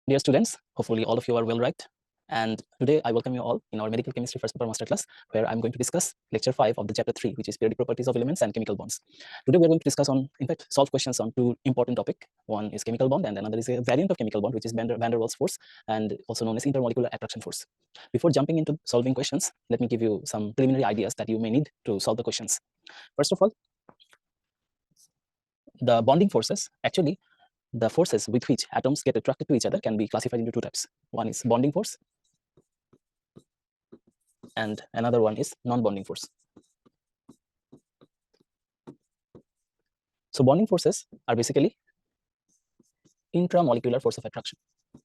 Dear students, hopefully all of you are well right. And today I welcome you all in our medical chemistry first paper masterclass, where I'm going to discuss lecture 5 of the chapter 3, which is periodic properties of elements and chemical bonds. Today we're going to discuss on, in fact, solve questions on two important topics. One is chemical bond and another is a variant of chemical bond, which is van der Waals force and also known as intermolecular attraction force. Before jumping into solving questions, let me give you some preliminary ideas that you may need to solve the questions. First of all, the bonding forces, actually, the forces with which atoms get attracted to each other can be classified into two types. One is bonding force and another one is non-bonding force. So bonding forces are basically intramolecular force of attraction.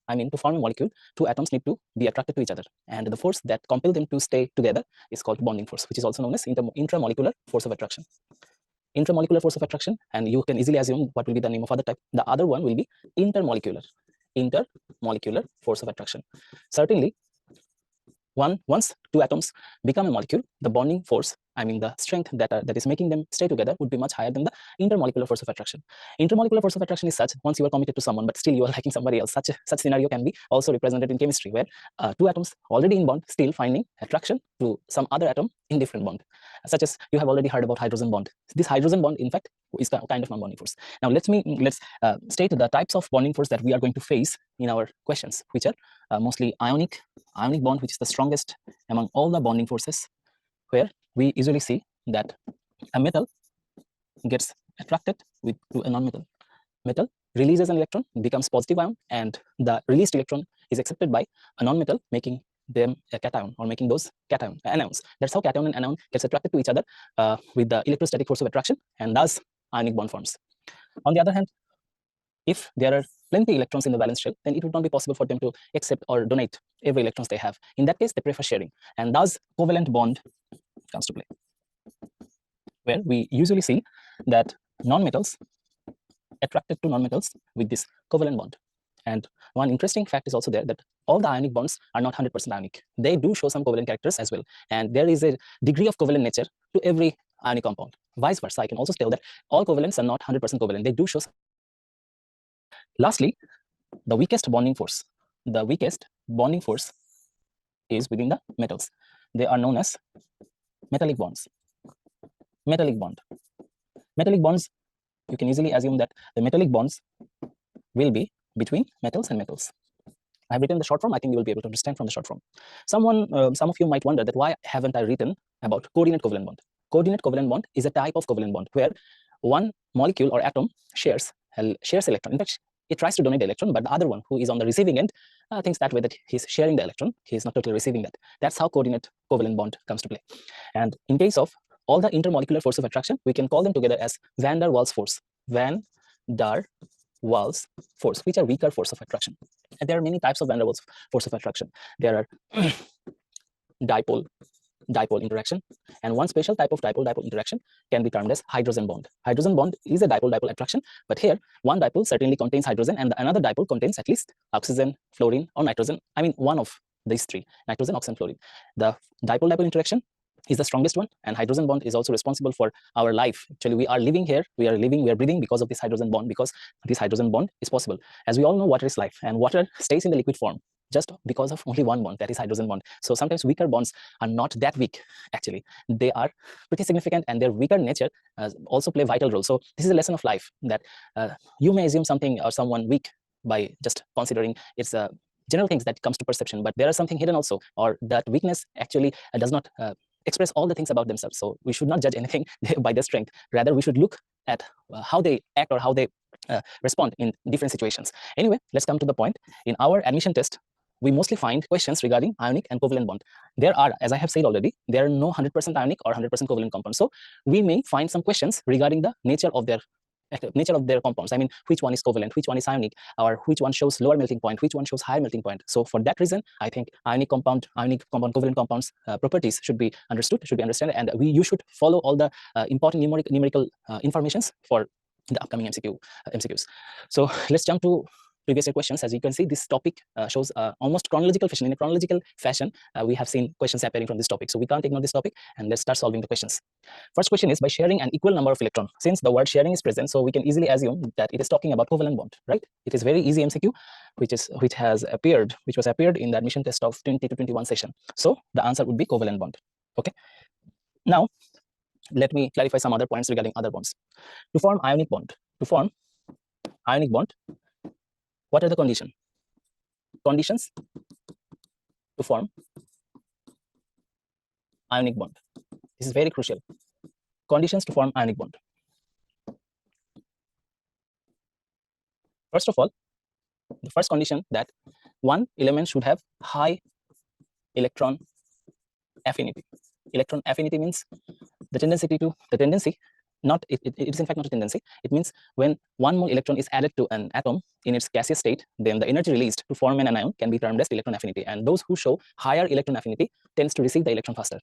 I mean, to form a molecule, two atoms need to be attracted to each other, and the force that compels them to stay together is called bonding force, which is also known as intramolecular force of attraction. Intramolecular force of attraction, and you can easily assume what will be the name of other type. The other one will be intermolecular force of attraction. Certainly, once two atoms become a molecule, the bonding force, I mean the strength that is making them stay together, would be much higher than the intermolecular force of attraction. Intermolecular force of attraction is such, once you are committed to someone but still you are liking somebody else, such scenario can be also represented in chemistry, where two atoms already in bond still finding attraction to some other atom in different bond, such as you have already heard about hydrogen bond. This hydrogen bond, in fact, is kind of non-bonding force. Now let's state the types of bonding force that we are going to face in our questions, which are mostly ionic bond, which is the strongest among all the bonding forces, where we usually see that a metal gets attracted to a non-metal. Metal releases an electron, becomes positive ion, and the released electron is accepted by a non-metal, making them a cation or making those anions. That's how cation and anion gets attracted to each other with the electrostatic force of attraction, and thus ionic bond forms. On the other hand, if there are plenty electrons in the valence shell, then it would not be possible for them to accept or donate every electrons they have. In that case, they prefer sharing, and thus covalent bond comes to play, where we usually see that non-metals attracted to non-metals with this covalent bond. And one interesting fact is also there, that all the ionic bonds are not 100% ionic. They do show some covalent characters as well, and there is a degree of covalent nature to every ionic compound. Vice versa, I can also tell that all covalents are not 100% covalent. They do show some. Lastly, the weakest bonding force. The weakest bonding force is within the metals. They are known as metallic bonds. Metallic bond. Metallic bonds, you can easily assume that the metallic bonds will be between metals and metals. I have written the short form. I think you will be able to understand from the short form. Some of you might wonder that why haven't I written about coordinate covalent bond? Coordinate covalent bond is a type of covalent bond where one molecule or atom shares electron. In fact, it tries to donate the electron, but the other one, who is on the receiving end, thinks that way that he's sharing the electron. He is not totally receiving that. That's how coordinate covalent bond comes to play. And in case of all the intermolecular force of attraction, we can call them together as van der Waals force. Van der Waals force, which are weaker force of attraction. And there are many types of van der Waals force of attraction. There are dipole interaction, and one special type of dipole interaction can be termed as hydrogen bond. Hydrogen bond is a dipole attraction, but here one dipole certainly contains hydrogen and another dipole contains at least oxygen, fluorine, or nitrogen. I mean, one of these three: nitrogen, oxygen, fluorine. The dipole interaction is the strongest one, and hydrogen bond is also responsible for our life. Actually, we are living here, we are breathing because of this hydrogen bond, because this hydrogen bond is possible. As we all know, water is life, and water stays in the liquid form just because of only one bond, that is hydrogen bond. So sometimes weaker bonds are not that weak. Actually, they are pretty significant, and their weaker nature also play vital role. So this is a lesson of life, that you may assume something or someone weak by just considering its general things that comes to perception, but there is something hidden also, or that weakness actually does not express all the things about themselves. So we should not judge anything by their strength. Rather, we should look at how they act or how they respond in different situations. Anyway, let's come to the point. In our admission test, we mostly find questions regarding ionic and covalent bond. There are, as I have said already, there are no 100% ionic or 100% covalent compounds. So we may find some questions regarding the nature of their compounds. I mean, which one is covalent, which one is ionic, or which one shows lower melting point, which one shows higher melting point. So for that reason, I think ionic compound, covalent compounds properties should be understood, and you should follow all the important numerical informations for the upcoming MCQs. So let's jump to previous year questions. As you can see, this topic shows almost chronological fashion. In a chronological fashion, we have seen questions appearing from this topic. So we can't ignore this topic, and let's start solving the questions. First question is, by sharing an equal number of electrons. Since the word sharing is present, so we can easily assume that it is talking about covalent bond, right? It is very easy MCQ, which was appeared in the admission test of 20 to 21 session. So the answer would be covalent bond. Okay. Now, let me clarify some other points regarding other bonds. To form ionic bond, what are the conditions to form ionic bond? This is very crucial. Conditions to form ionic bond. First of all, the first condition that one element should have high electron affinity. Electron affinity means the tendency, it is in fact not a tendency. It means when one more electron is added to an atom in its gaseous state, then the energy released to form an anion can be termed as electron affinity. And those who show higher electron affinity tends to receive the electron faster.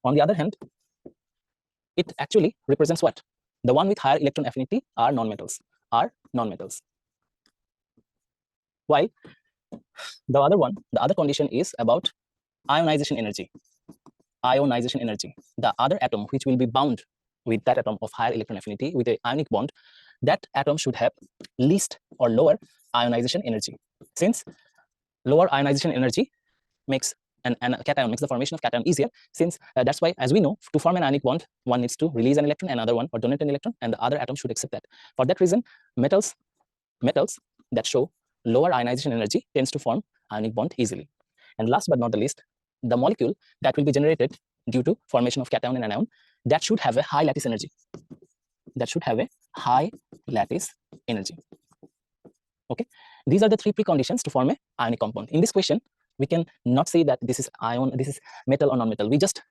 On the other hand, it actually represents what? The one with higher electron affinity are nonmetals. While the other condition is about ionization energy. The other atom which will be bound with that atom of higher electron affinity with an ionic bond, that atom should have least or lower ionization energy. Since lower ionization energy makes a cation, makes the formation of cation easier, since that's why, as we know, to form an ionic bond, one needs to release an electron, another one, or donate an electron, and the other atom should accept that. For that reason, metals that show lower ionization energy tends to form ionic bond easily. And last but not the least, the molecule that will be generated due to formation of cation and anion, that should have a high lattice energy. Okay, these are the three preconditions to form a ionic compound. In this question, we can not say that this is ion, this is metal or non-metal. We just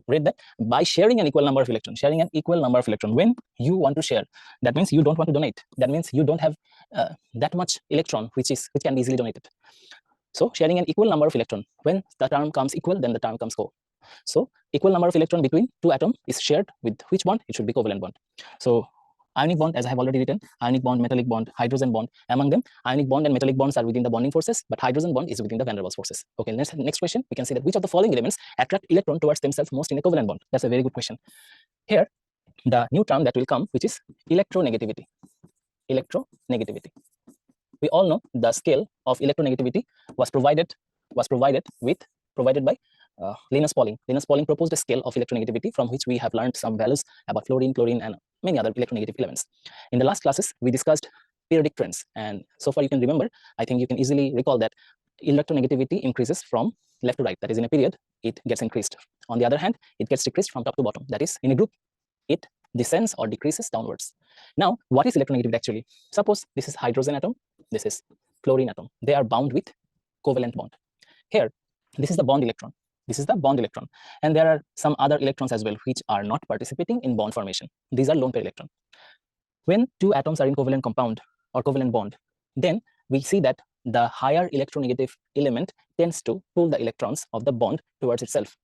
read that by sharing an equal number of electrons, when you want to share, that means you don't want to donate. That means you don't have that much electron which can be easily donated. So sharing an equal number of electron, when the term comes equal, then the term comes co. So equal number of electron between two atoms is shared with which bond? It should be covalent bond. So ionic bond, as I have already written, ionic bond, metallic bond, hydrogen bond. Among them, ionic bond and metallic bonds are within the bonding forces, but hydrogen bond is within the van der Waals forces. Okay, next question, we can see that which of the following elements attract electron towards themselves most in a covalent bond? That's a very good question. Here, the new term that will come, which is electronegativity. We all know the scale of electronegativity was provided by Linus Pauling. Linus Pauling proposed a scale of electronegativity from which we have learned some values about fluorine, chlorine, and many other electronegative elements. In the last classes, we discussed periodic trends, and so far you can remember, I think you can easily recall that electronegativity increases from left to right. That is, in a period, it gets increased. On the other hand, it gets decreased from top to bottom. That is, in a group, it descends or decreases downwards. Now, what is electronegativity actually? Suppose this is hydrogen atom, this is chlorine atom. They are bound with covalent bond. Here, this is the bond electron. And there are some other electrons as well which are not participating in bond formation. These are lone pair electron. When two atoms are in covalent compound or covalent bond, then we see that the higher electronegative element tends to pull the electrons of the bond towards itself.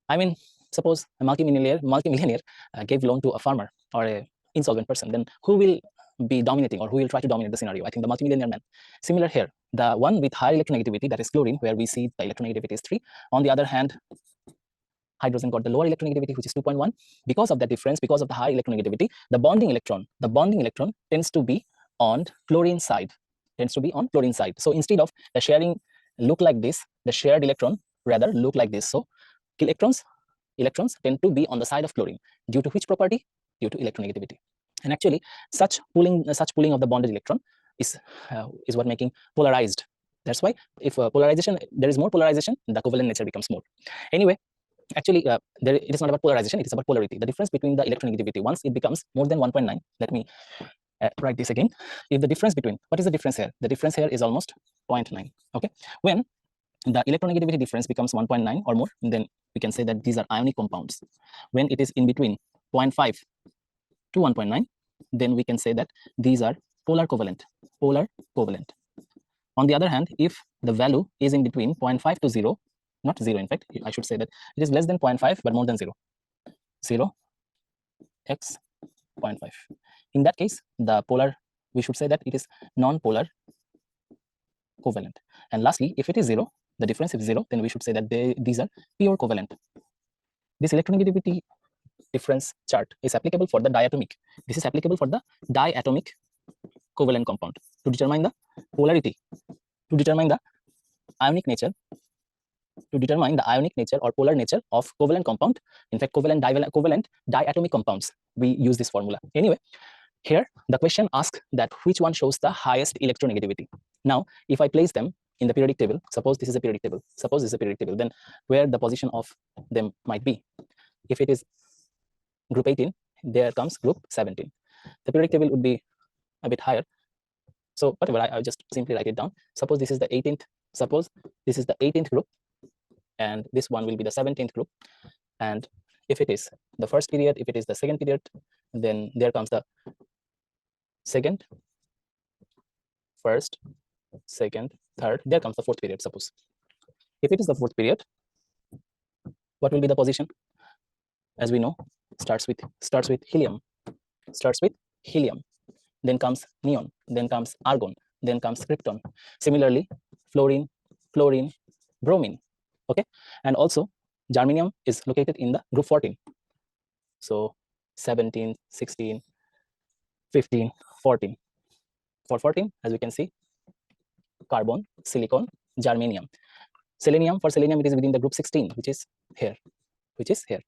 I mean, suppose a multimillionaire gave loan to a farmer or a insolvent person, then who will be dominating, or who will try to dominate the scenario? I think the multimillionaire man. Similar here, the one with higher electronegativity, that is chlorine, where we see the electronegativity is 3. On the other hand, hydrogen got the lower electronegativity, which is 2.1. Because of that difference, because of the high electronegativity, the bonding electron tends to be on chlorine side. So instead of the sharing look like this, the shared electron rather look like this. So electrons tend to be on the side of chlorine. Due to which property? Due to electronegativity. And actually, such pulling of the bonded electron is what making polarized. That's why if there is more polarization, the covalent nature becomes more. Anyway, actually, it is not about polarization, it is about polarity. The difference between the electronegativity, once it becomes more than 1.9, let me write this again. If the difference between, what is the difference here? The difference here is almost 0.9. Okay, when the electronegativity difference becomes 1.9 or more, then we can say that these are ionic compounds. When it is in between 0.5 to 1.9, then we can say that these are polar covalent. On the other hand, if the value is in between 0.5 to 0, not 0, in fact, I should say that it is less than 0.5 but more than 0, x 0.5. In that case, the polar, we should say that it is non-polar covalent. And lastly, if it is 0, the difference is 0, then we should say that these are pure covalent. This electronegativity difference chart is applicable for the diatomic. This is applicable for the diatomic covalent compound to determine the polarity, to determine the ionic nature, or polar nature of covalent compound. In fact, covalent diatomic compounds, we use this formula. Anyway, here the question asks that which one shows the highest electronegativity. Now, if I place them in the periodic table, suppose this is a periodic table, then where the position of them might be. If it is group 18, there comes group 17. The periodic table would be a bit higher. So whatever, I'll just simply write it down. Suppose this is the 18th group, and this one will be the 17th group. And if it is the first period, if it is the second period, then there comes the second, first, second, third, there comes the fourth period, suppose. If it is the fourth period, what will be the position? As we know, starts with helium, then comes neon, then comes argon, then comes krypton. Similarly, fluorine, bromine. Okay, and also germanium is located in the group 14. So 17, 16, 15, 14. For 14, as we can see, carbon, silicon, germanium. Selenium, for selenium, it is within the group 16, which is here.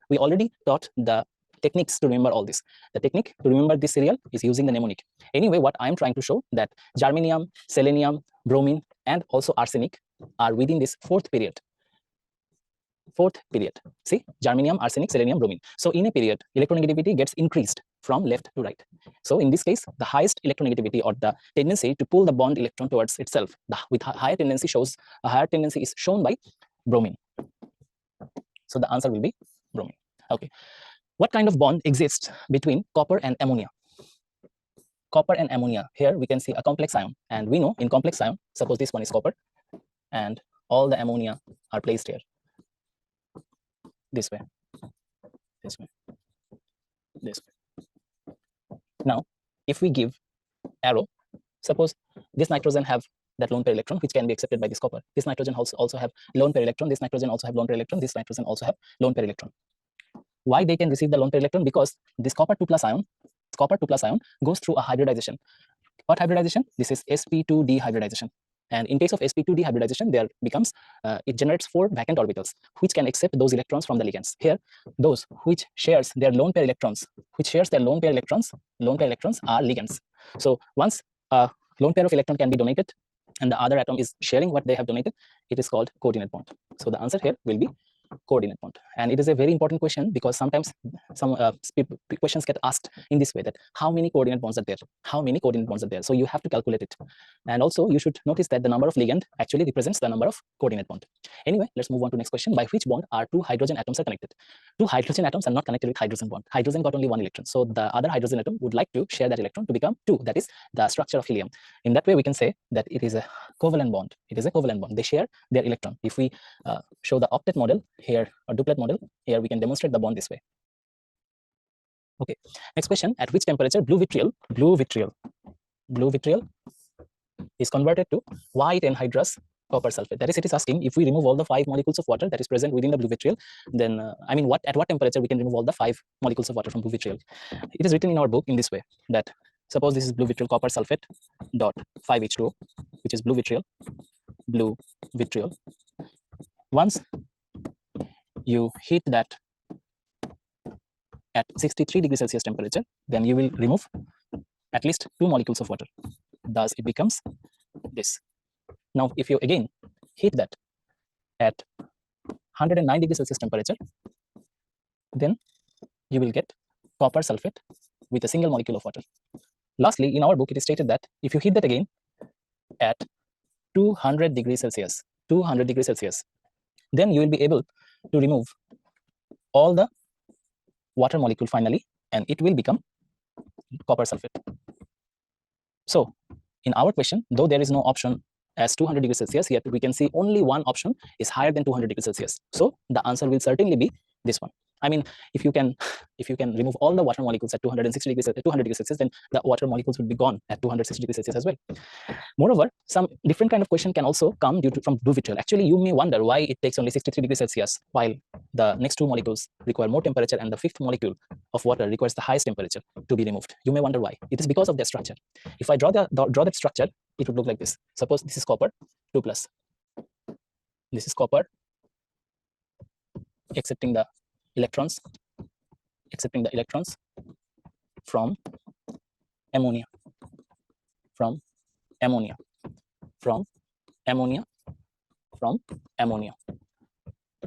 We already taught the techniques to remember all this. The technique to remember this serial is using the mnemonic. Anyway, what I'm trying to show that germanium, selenium, bromine, and also arsenic are within this fourth period. See, germanium, arsenic, selenium, bromine. So in a period, electronegativity gets increased from left to right. So in this case, the highest electronegativity, or the tendency to pull the bond electron towards itself, with higher tendency is shown by bromine. So the answer will be bromine. Okay. What kind of bond exists between copper and ammonia? Here we can see a complex ion, and we know in complex ion, suppose this one is copper, and all the ammonia are placed here. This way. Now, if we give arrow, suppose this nitrogen have that lone pair electron, which can be accepted by this copper. This nitrogen also have lone pair electron. This nitrogen also have lone pair electron. This nitrogen also have lone pair electron. Why they can receive the lone pair electron? Because this copper 2+ ion goes through a hybridization. What hybridization? This is sp2 dehybridization. And in case of sp2 dehybridization, there becomes it generates 4 vacant orbitals, which can accept those electrons from the ligands. Here, those which shares their lone pair electrons, lone pair electrons are ligands. So once a lone pair of electron can be donated, and the other atom is sharing what they have donated, it is called coordinate bond. So the answer here will be coordinate bond. And it is a very important question, because sometimes some questions get asked in this way, that how many coordinate bonds are there? So you have to calculate it. And also you should notice that the number of ligand actually represents the number of coordinate bond. Anyway, let's move on to next question. By which bond are 2 hydrogen atoms are connected? 2 hydrogen atoms are not connected with hydrogen bond. Hydrogen got only 1 electron, so the other hydrogen atom would like to share that electron to become 2. That is the structure of helium. In that way, we can say that it is a covalent bond. They share their electron. If we show the octet model here, or duplet model here, we can demonstrate the bond this way. Okay, next question. At which temperature blue vitriol is converted to white anhydrous copper sulfate? That is, it is asking, if we remove all the 5 molecules of water that is present within the blue vitriol, then at what temperature we can remove all the 5 molecules of water from blue vitriol? It is written in our book in this way, that suppose this is blue vitriol copper sulfate dot 5H2O, which is blue vitriol. Once you heat that at 63 degrees Celsius temperature, then you will remove at least 2 molecules of water. Thus it becomes this. Now if you again heat that at 109 degrees Celsius temperature, then you will get copper sulfate with a single molecule of water. Lastly, in our book it is stated that if you heat that again at 200 degrees Celsius, then you will be able to remove all the water molecule finally, and it will become copper sulfate. So in our question, though there is no option as 200 degrees Celsius, yet we can see only one option is higher than 200 degrees Celsius. So the answer will certainly be this one. I mean, if you can remove all the water molecules at 260 degrees, 200 degrees Celsius, then the water molecules would be gone at 260 degrees Celsius as well. Moreover, some different kind of question can also come from blue vitriol. Actually, you may wonder why it takes only 63 degrees Celsius while the next two molecules require more temperature and the fifth molecule of water requires the highest temperature to be removed. You may wonder why. It is because of their structure. If I draw that structure, it would look like this. Suppose this is copper 2 plus. This is copper accepting the electrons from ammonia, from ammonia, from ammonia, from ammonia.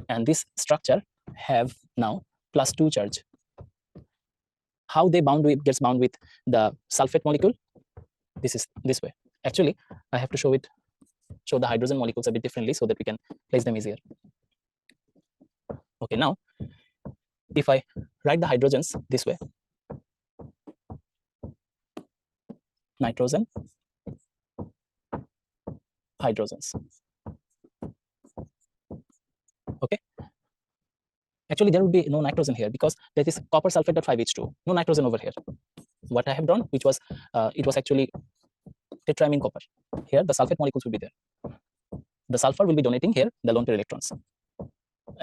And this structure have now +2 charge. How they gets bound with the sulfate molecule? This is this way. Actually, I have to show the hydrogen molecules a bit differently so that we can place them easier. Okay, now if I write the hydrogens this way, nitrogen, hydrogens. Okay, actually there would be no nitrogen here because that is copper sulfate of 5H2, no nitrogen over here. What I have done, which was it was actually tetramine copper. Here the sulfate molecules will be there. The sulfur will be donating here the lone pair electrons.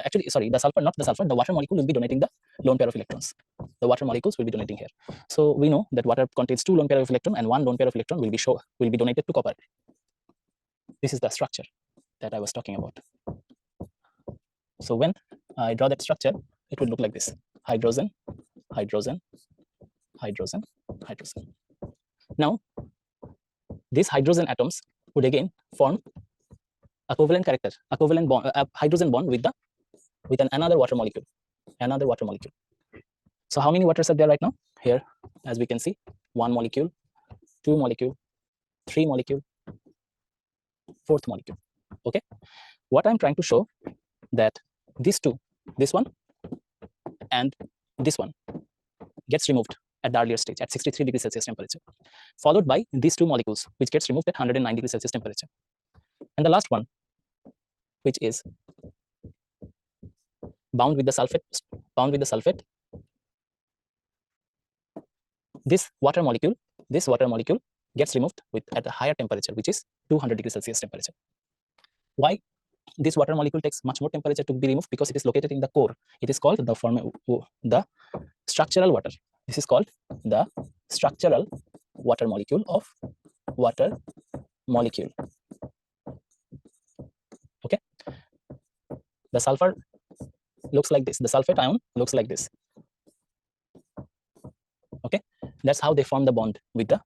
Actually, sorry, the sulfur, not the sulfur, the water molecule will be donating the lone pair of electrons. The water molecules will be donating here. So we know that water contains 2 lone pair of electron and 1 lone pair of electron will be donated to copper. This is the structure that I was talking about. So when I draw that structure, it would look like this: hydrogen, hydrogen, hydrogen, hydrogen. Now, these hydrogen atoms would again form a covalent bond, a hydrogen bond with another water molecule, So how many waters are there right now? Here, as we can see, 1 molecule, 2 molecule, 3 molecule, 4th molecule. Okay, what I'm trying to show that these two, this one and this one, gets removed at the earlier stage at 63 degrees Celsius temperature, followed by these 2 molecules, which gets removed at 109 degrees Celsius temperature. And the last one, which is bound with the sulfate, this water molecule gets removed at a higher temperature, which is 200 degrees Celsius temperature. Why this water molecule takes much more temperature to be removed? Because it is located in the core. It is called the structural water. This is called the structural water molecule of water molecule. Okay, the sulfur looks like this. The sulfate ion looks like this. Okay, that's how they form the bond with the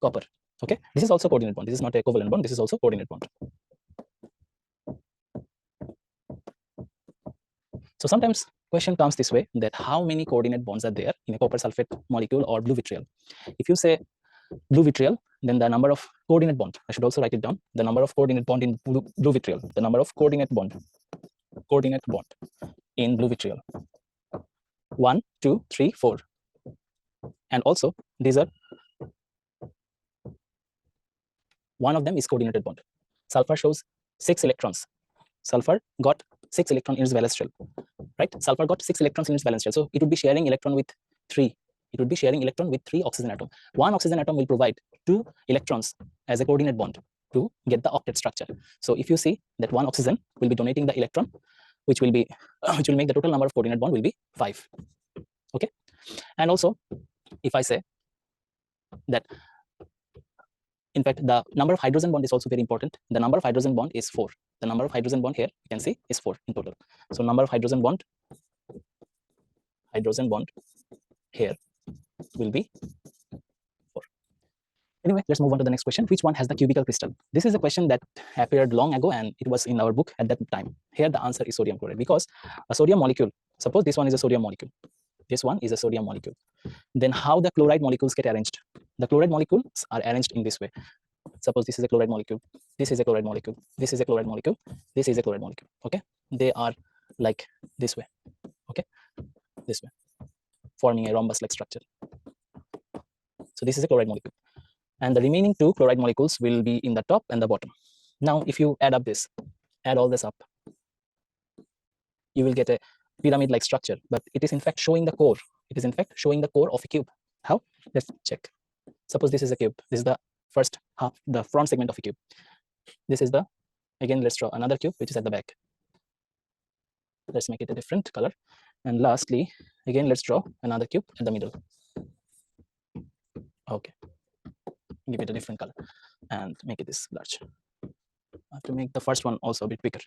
copper. Okay, this is also coordinate bond. This is not a covalent bond. This is also coordinate bond. So sometimes question comes this way, that how many coordinate bonds are there in a copper sulfate molecule or blue vitriol? If you say blue vitriol, then the number of coordinate bond, I should also write it down, the number of coordinate bond in blue vitriol, the number of coordinate bond in blue vitriol, 1, 2, 3, 4. And also these are, one of them is coordinated bond. Sulfur shows 6 electrons. Sulfur got 6 electrons in its valence shell, right? Sulfur got 6 electrons in its valence shell, so it would be sharing electron with 3. It would be sharing electron with 3 oxygen atom. 1 oxygen atom will provide 2 electrons as a coordinate bond to get the octet structure. So if you see that 1 oxygen will be donating the electron, which will make the total number of coordinate bond will be 5. Okay, and also if I say that, in fact, the number of hydrogen bond is also very important. The number of hydrogen bond is 4. The number of hydrogen bond here, you can see, is 4 in total. So number of hydrogen bond here will be 4. Anyway, let's move on to the next question. Which one has the cubical crystal? This is a question that appeared long ago and it was in our book at that time. Here the answer is sodium chloride, because a sodium molecule, suppose this one is a sodium molecule, this one is a sodium molecule, then how the chloride molecules get arranged? The chloride molecules are arranged in this way. Suppose this is a chloride molecule, this is a chloride molecule, this is a chloride molecule, this is a chloride molecule. Okay, they are like this way. Okay, this way, forming a rhombus like structure. So this is a chloride molecule, and the remaining 2 chloride molecules will be in the top and the bottom. Now if you add all this up, you will get a pyramid-like structure, but it is in fact showing the core. It is in fact showing the core of a cube. How? Let's check. Suppose this is a cube. This is the first half, the front segment of a cube. This is the, again, let's draw another cube which is at the back. Let's make it a different color. And lastly, again, let's draw another cube at the middle. Okay, give it a different color and make it this large. I have to make the first one also a bit bigger.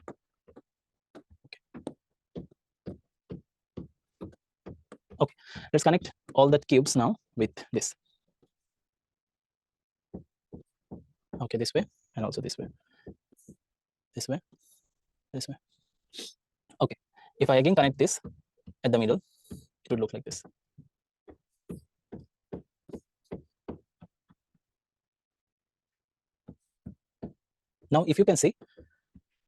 Okay, let's connect all the cubes now with this. Okay, this way and also this way, this way, this way. Okay, if I again connect this at the middle, it would look like this. Now, if you can see,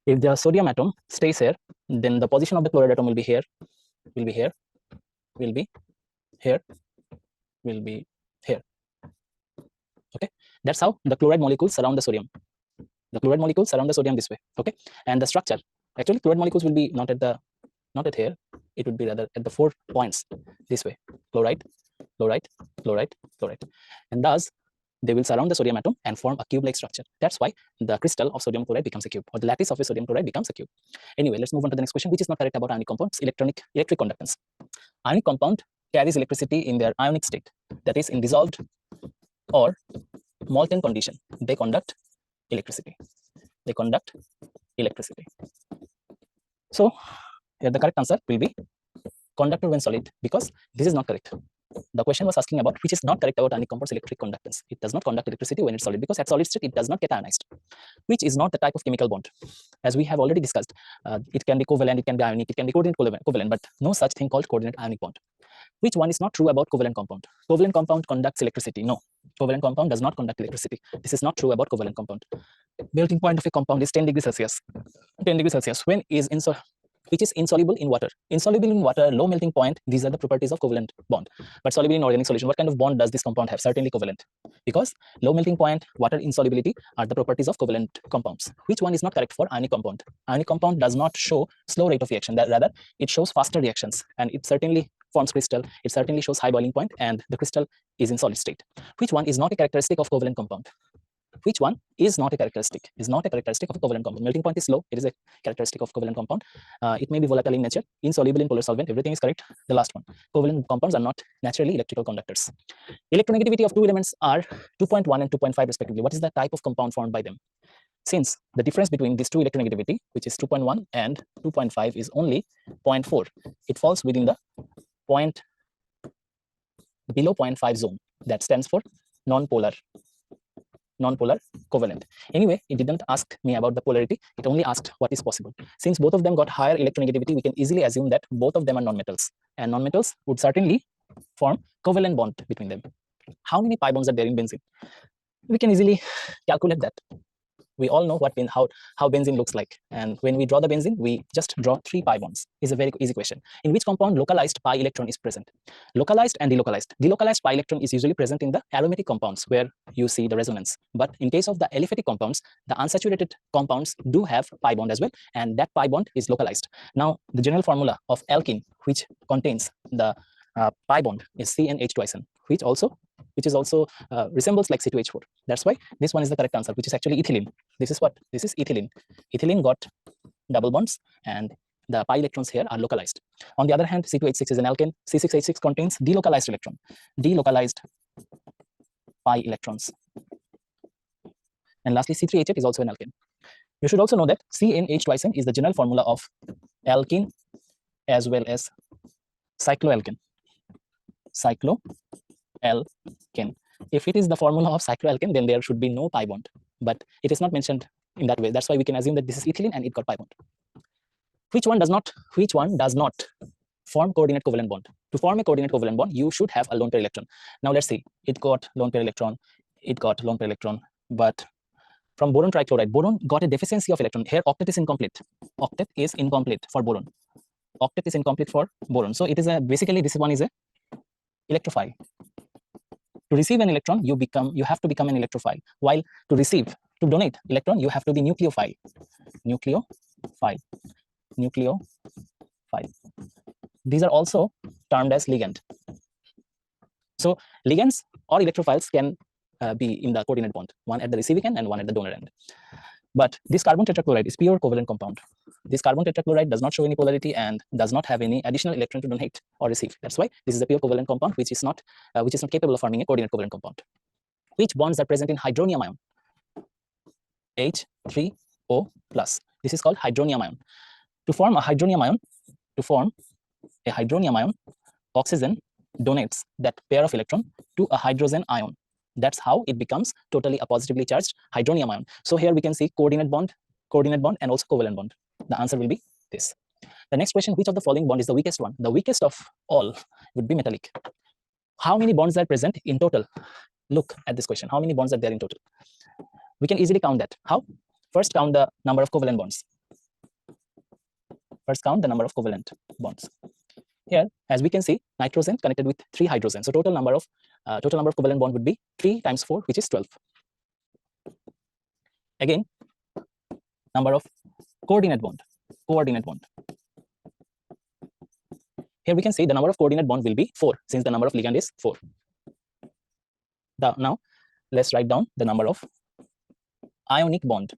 if the sodium atom stays here, then the position of the chloride atom will be here, will be here, will be here, will be here. Okay, that's how the chloride molecules surround the sodium. The chloride molecules surround the sodium this way. Okay, and the structure, actually chloride molecules will be not at here, it would be rather at the 4 points this way: chloride, chloride, chloride, chloride, and thus they will surround the sodium atom and form a cube-like structure. That's why the crystal of sodium chloride becomes a cube, or the lattice of a sodium chloride becomes a cube. Anyway, let's move on to the next question, which is not correct about ionic compounds: electric conductance. Ionic compound carries electricity in their ionic state, that is, in dissolved or molten condition. They conduct electricity. They conduct electricity. So here the correct answer will be conductor when solid, because this is not correct. The question was asking about which is not correct about ionic compounds electric conductance. It does not conduct electricity when it's solid, because at solid state it does not get ionized. Which is not the type of chemical bond. As we have already discussed, it can be covalent, it can be ionic, it can be coordinate covalent, but no such thing called coordinate ionic bond. Which one is not true about covalent compound? Covalent compound conducts electricity. No, covalent compound does not conduct electricity. This is not true about covalent compound. Melting point of a compound is 10 degrees Celsius. 10 degrees Celsius. When is which is insoluble in water. Insoluble in water, low melting point, these are the properties of covalent bond. But soluble in organic solution, what kind of bond does this compound have? Certainly covalent, because low melting point, water insolubility are the properties of covalent compounds. Which one is not correct for ionic compound? Ionic compound does not show slow rate of reaction, rather it shows faster reactions, and it certainly forms crystal, it certainly shows high boiling point, and the crystal is in solid state. Which one is not a characteristic of covalent compound? Which one is not a characteristic? Is not a characteristic of a covalent compound. Melting point is low. It is a characteristic of covalent compound. It may be volatile in nature, insoluble in polar solvent. Everything is correct. The last one. Covalent compounds are not naturally electrical conductors. Electronegativity of two elements are 2.1 and 2.5 respectively. What is the type of compound formed by them? Since the difference between these two electronegativity, which is 2.1 and 2.5, is only 0.4, it falls within the below 0.5 zone. That stands for non-polar covalent. Anyway, it didn't ask me about the polarity, it only asked what is possible. Since both of them got higher electronegativity, we can easily assume that both of them are nonmetals, and nonmetals would certainly form covalent bond between them. How many pi bonds are there in benzene? We can easily calculate that. We all know how benzene looks like, and when we draw the benzene, we just draw 3 pi bonds. It's a very easy question. In which compound localized pi electron is present? Localized and delocalized. Delocalized pi electron is usually present in the aromatic compounds, where you see the resonance. But in case of the aliphatic compounds, the unsaturated compounds do have pi bond as well, and that pi bond is localized. Now, the general formula of alkene, which contains the pi bond, is CnH2n, which is also resembles like C2H4. That's why this one is the correct answer, which is actually ethylene. This is what? This is ethylene. Ethylene got double bonds, and the pi electrons here are localized. On the other hand, C2H6 is an alkane. C6H6 contains delocalized electron. Delocalized pi electrons. And lastly, C3H8 is also an alkane. You should also know that CnH2n is the general formula of alkene as well as cycloalkane. Cycloalkane. If it is the formula of cycloalkane, then there should be no pi bond, but it is not mentioned in that way. That's why we can assume that this is ethylene and it got pi bond. Which one does not form coordinate covalent bond? To form a coordinate covalent bond, you should have a lone pair electron. Now let's see. It got lone pair electron. It got lone pair electron, but from boron trichloride, boron got a deficiency of electron. Here, octet is incomplete. Octet is incomplete for boron. Octet is incomplete for boron. So it is basically this one is a electrophile. To receive an electron, you have to become an electrophile. While to donate electron, you have to be nucleophile. Nucleophile. These are also termed as ligand. So ligands or electrophiles can be in the coordinate bond, one at the receiving end and one at the donor end. But this carbon tetrachloride is pure covalent compound. This carbon tetrachloride does not show any polarity and does not have any additional electron to donate or receive. That's why this is a pure covalent compound which is not capable of forming a coordinate covalent compound. Which bonds are present in hydronium ion? H3O plus. This is called hydronium ion. To form a hydronium ion, oxygen donates that pair of electron to a hydrogen ion. That's how it becomes totally a positively charged hydronium ion. So here we can see coordinate bond, and also covalent bond. The answer will be this. The next question, which of the following bond is the weakest one? The weakest of all would be metallic. How many bonds are present in total? Look at this question. How many bonds are there in total? We can easily count that. How? First, count the number of covalent bonds. Here, as we can see, nitrogen connected with 3 hydrogens. So total number of covalent bond would be 3 times 4, which is 12. Again, number of coordinate bond. Here we can see the number of coordinate bond will be 4, since the number of ligand is 4. Now, let's write down the number of ionic bond.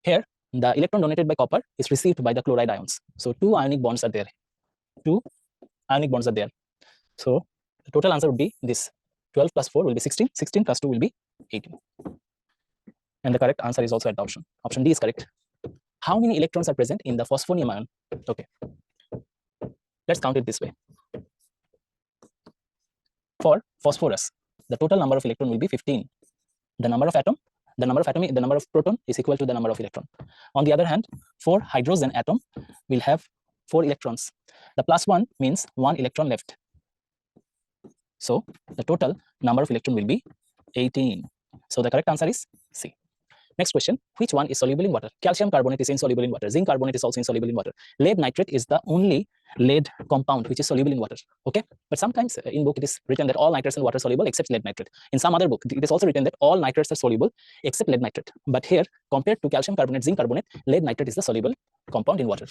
Here, the electron donated by copper is received by the chloride ions. So 2 ionic bonds are there. So the total answer would be this. 12 plus 4 will be 16. 16 plus 2 will be 18. And the correct answer is also at the option. Option D is correct. How many electrons are present in the phosphonium ion? Okay. Let's count it this way. For phosphorus, the total number of electron will be 15. The number of proton is equal to the number of electron. On the other hand, for hydrogen atom will have 4 electrons. The plus 1 means 1 electron left. So the total number of electron will be 18. So the correct answer is C. Next question, which one is soluble in water? Calcium carbonate is insoluble in water. Zinc carbonate is also insoluble in water. Lead nitrate is the only lead compound which is soluble in water. Okay, but sometimes in book it is written that all nitrates in water are soluble except lead nitrate. In some other book it is also written that all nitrates are soluble except lead nitrate. But here, compared to calcium carbonate, zinc carbonate, lead nitrate is the soluble compound in water.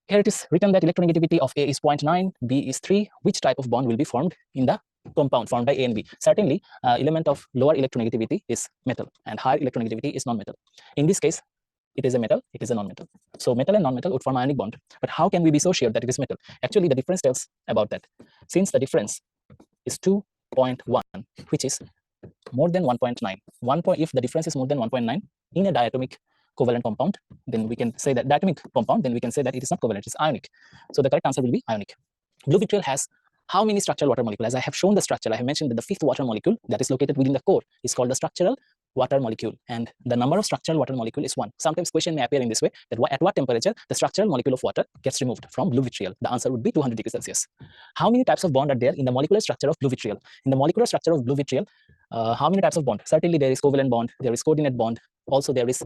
Here it is written that electronegativity of A is 0.9, B is 3. Which type of bond will be formed in the compound formed by A and B? Certainly, element of lower electronegativity is metal and higher electronegativity is non-metal. In this case, it is a metal, it is a non-metal. So metal and non-metal would form ionic bond. But how can we be so sure that it is metal? Actually, the difference tells about that. Since the difference is 2.1, which is more than 1.9. If the difference is more than 1.9 in a diatomic covalent compound, then we can say that it is not covalent, it is ionic. So the correct answer will be ionic. Blue vitriol has how many structural water molecules? As I have shown the structure, I have mentioned that the 5th water molecule that is located within the core is called the structural water molecule, and the number of structural water molecule is 1. Sometimes question may appear in this way, that at what temperature the structural molecule of water gets removed from blue vitriol. The answer would be 200 degrees Celsius. How many types of bond are there in the molecular structure of blue vitriol? In the molecular structure of blue vitriol, how many types of bond? Certainly there is covalent bond, there is coordinate bond, also there is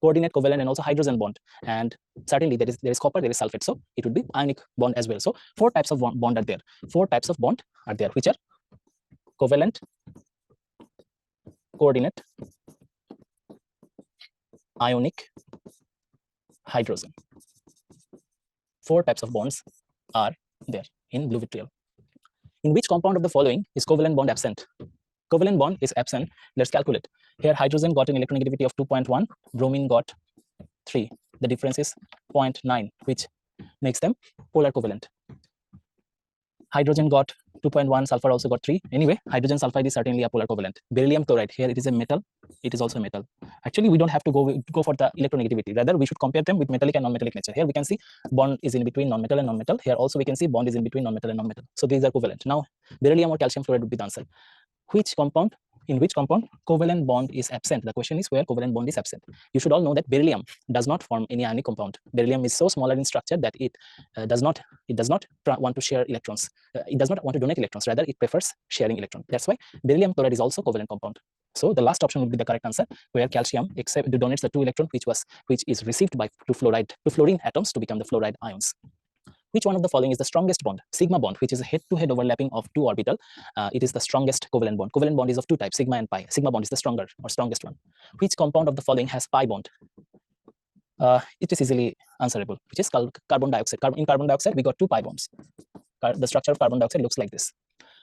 coordinate, covalent, and also hydrogen bond, and certainly there is copper, there is sulfate, so it would be ionic bond as well. So 4 types of bond are there. 4 types of bond are there, which are covalent, coordinate, ionic, hydrogen. 4 types of bonds are there in blue vitriol. In which compound of the following is covalent bond absent? Covalent bond is absent. Let's calculate. Here hydrogen got an electronegativity of 2.1, bromine got 3. The difference is 0.9, which makes them polar covalent. Hydrogen got 2.1, sulfur also got 3. Anyway, hydrogen sulfide is certainly a polar covalent. Beryllium chloride, here it is a metal, it is also a metal. Actually, we don't have to go for the electronegativity. Rather, we should compare them with metallic and non-metallic nature. Here we can see bond is in between non-metal and non-metal. Here also we can see bond is in between non-metal and non-metal. So these are covalent. Now, beryllium or calcium fluoride would be the answer. In which compound covalent bond is absent? The question is where covalent bond is absent. You should all know that beryllium does not form any ionic compound. Beryllium is so smaller in structure that it does not want to share electrons. It does not want to donate electrons. Rather, it prefers sharing electrons. That's why beryllium chloride is also covalent compound. So the last option would be the correct answer, where calcium donates the 2 electron which is received by fluorine atoms to become the fluoride ions. Which one of the following is the strongest bond? Sigma bond, which is a head-to-head overlapping of 2 orbital. It is the strongest covalent bond. Covalent bond is of 2 types, sigma and pi. Sigma bond is the stronger or strongest one. Which compound of the following has pi bond? it is easily answerable, which is carbon dioxide. In carbon dioxide, we got 2 pi bonds. The structure of carbon dioxide looks like this.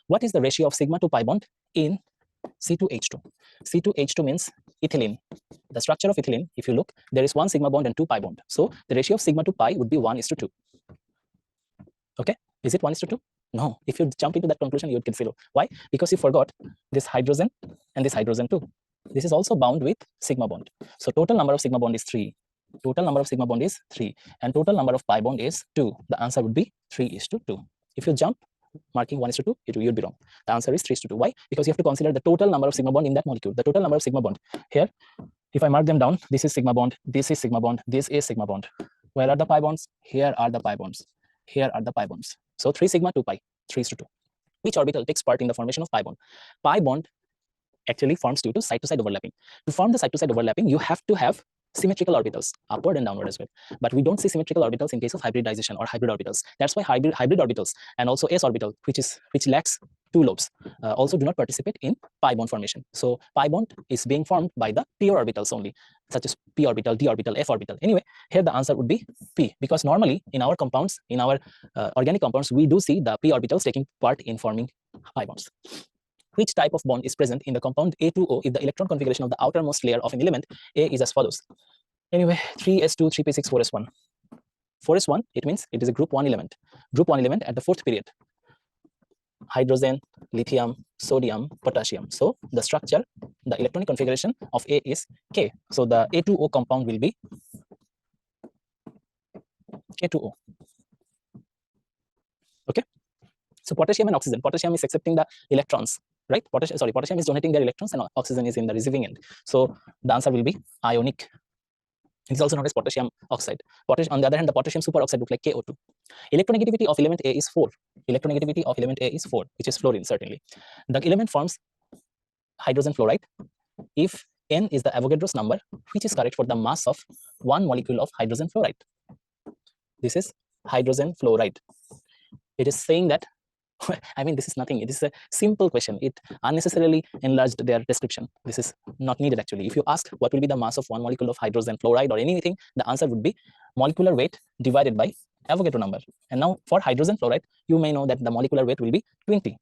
What is the ratio of sigma to pi bond in C2H2? C2H2 means ethylene. The structure of ethylene, if you look, there is 1 sigma bond and 2 pi bond. So the ratio of sigma to pi would be 1:2. Okay, is it 1:2? No. If you jump into that conclusion, you would consider. Why? Because you forgot this hydrogen and this hydrogen too. This is also bound with sigma bond. So total number of sigma bond is 3. Total number of sigma bond is 3. And total number of pi bond is 2. The answer would be 3:2. If you jump marking 1:2, you would be wrong. The answer is 3:2. Why? Because you have to consider the total number of sigma bond in that molecule. The total number of sigma bond. Here, if I mark them down, this is sigma bond, this is sigma bond, this is sigma bond. Where are the pi bonds? Here are the pi bonds. Here are the pi bonds. So 3 sigma, 2 pi, 3:2. Which orbital takes part in the formation of pi bond? Pi bond actually forms due to side-to-side overlapping. To form the side-to-side overlapping, you have to have symmetrical orbitals, upward and downward as well. But we don't see symmetrical orbitals in case of hybridization or hybrid orbitals. That's why hybrid orbitals and also s orbital, which lacks 2 lobes, also do not participate in pi bond formation. So pi bond is being formed by the pure orbitals only, such as p orbital, d orbital, f orbital. Anyway, here the answer would be p, because normally in our compounds, in our organic compounds, we do see the p orbitals taking part in forming pi bonds. Which type of bond is present in the compound A2O if the electron configuration of the outermost layer of an element A is as follows? Anyway, 3s2, 3p6, 4s1. 4s1, it means it is a group 1 element. Group 1 element at the 4th period. Hydrogen, lithium, sodium, potassium. So the structure, the electronic configuration of A is K. So the A2O compound will be K2O. Okay. So potassium and oxygen. Potassium is accepting the electrons, right? Potassium is donating their electrons and oxygen is in the receiving end. So the answer will be ionic. It is also known as potassium oxide. On the other hand, the potassium superoxide looks like KO2. Electronegativity of element A is 4. Electronegativity of element A is 4, which is fluorine, certainly. The element forms hydrogen fluoride if N is the Avogadro's number, which is correct for the mass of 1 molecule of hydrogen fluoride. This is hydrogen fluoride. It is saying that I mean, this is nothing. It is a simple question. It unnecessarily enlarged their description. This is not needed actually. If you ask what will be the mass of 1 molecule of hydrogen fluoride or anything, the answer would be molecular weight divided by Avogadro number. And now for hydrogen fluoride, you may know that the molecular weight will be 20.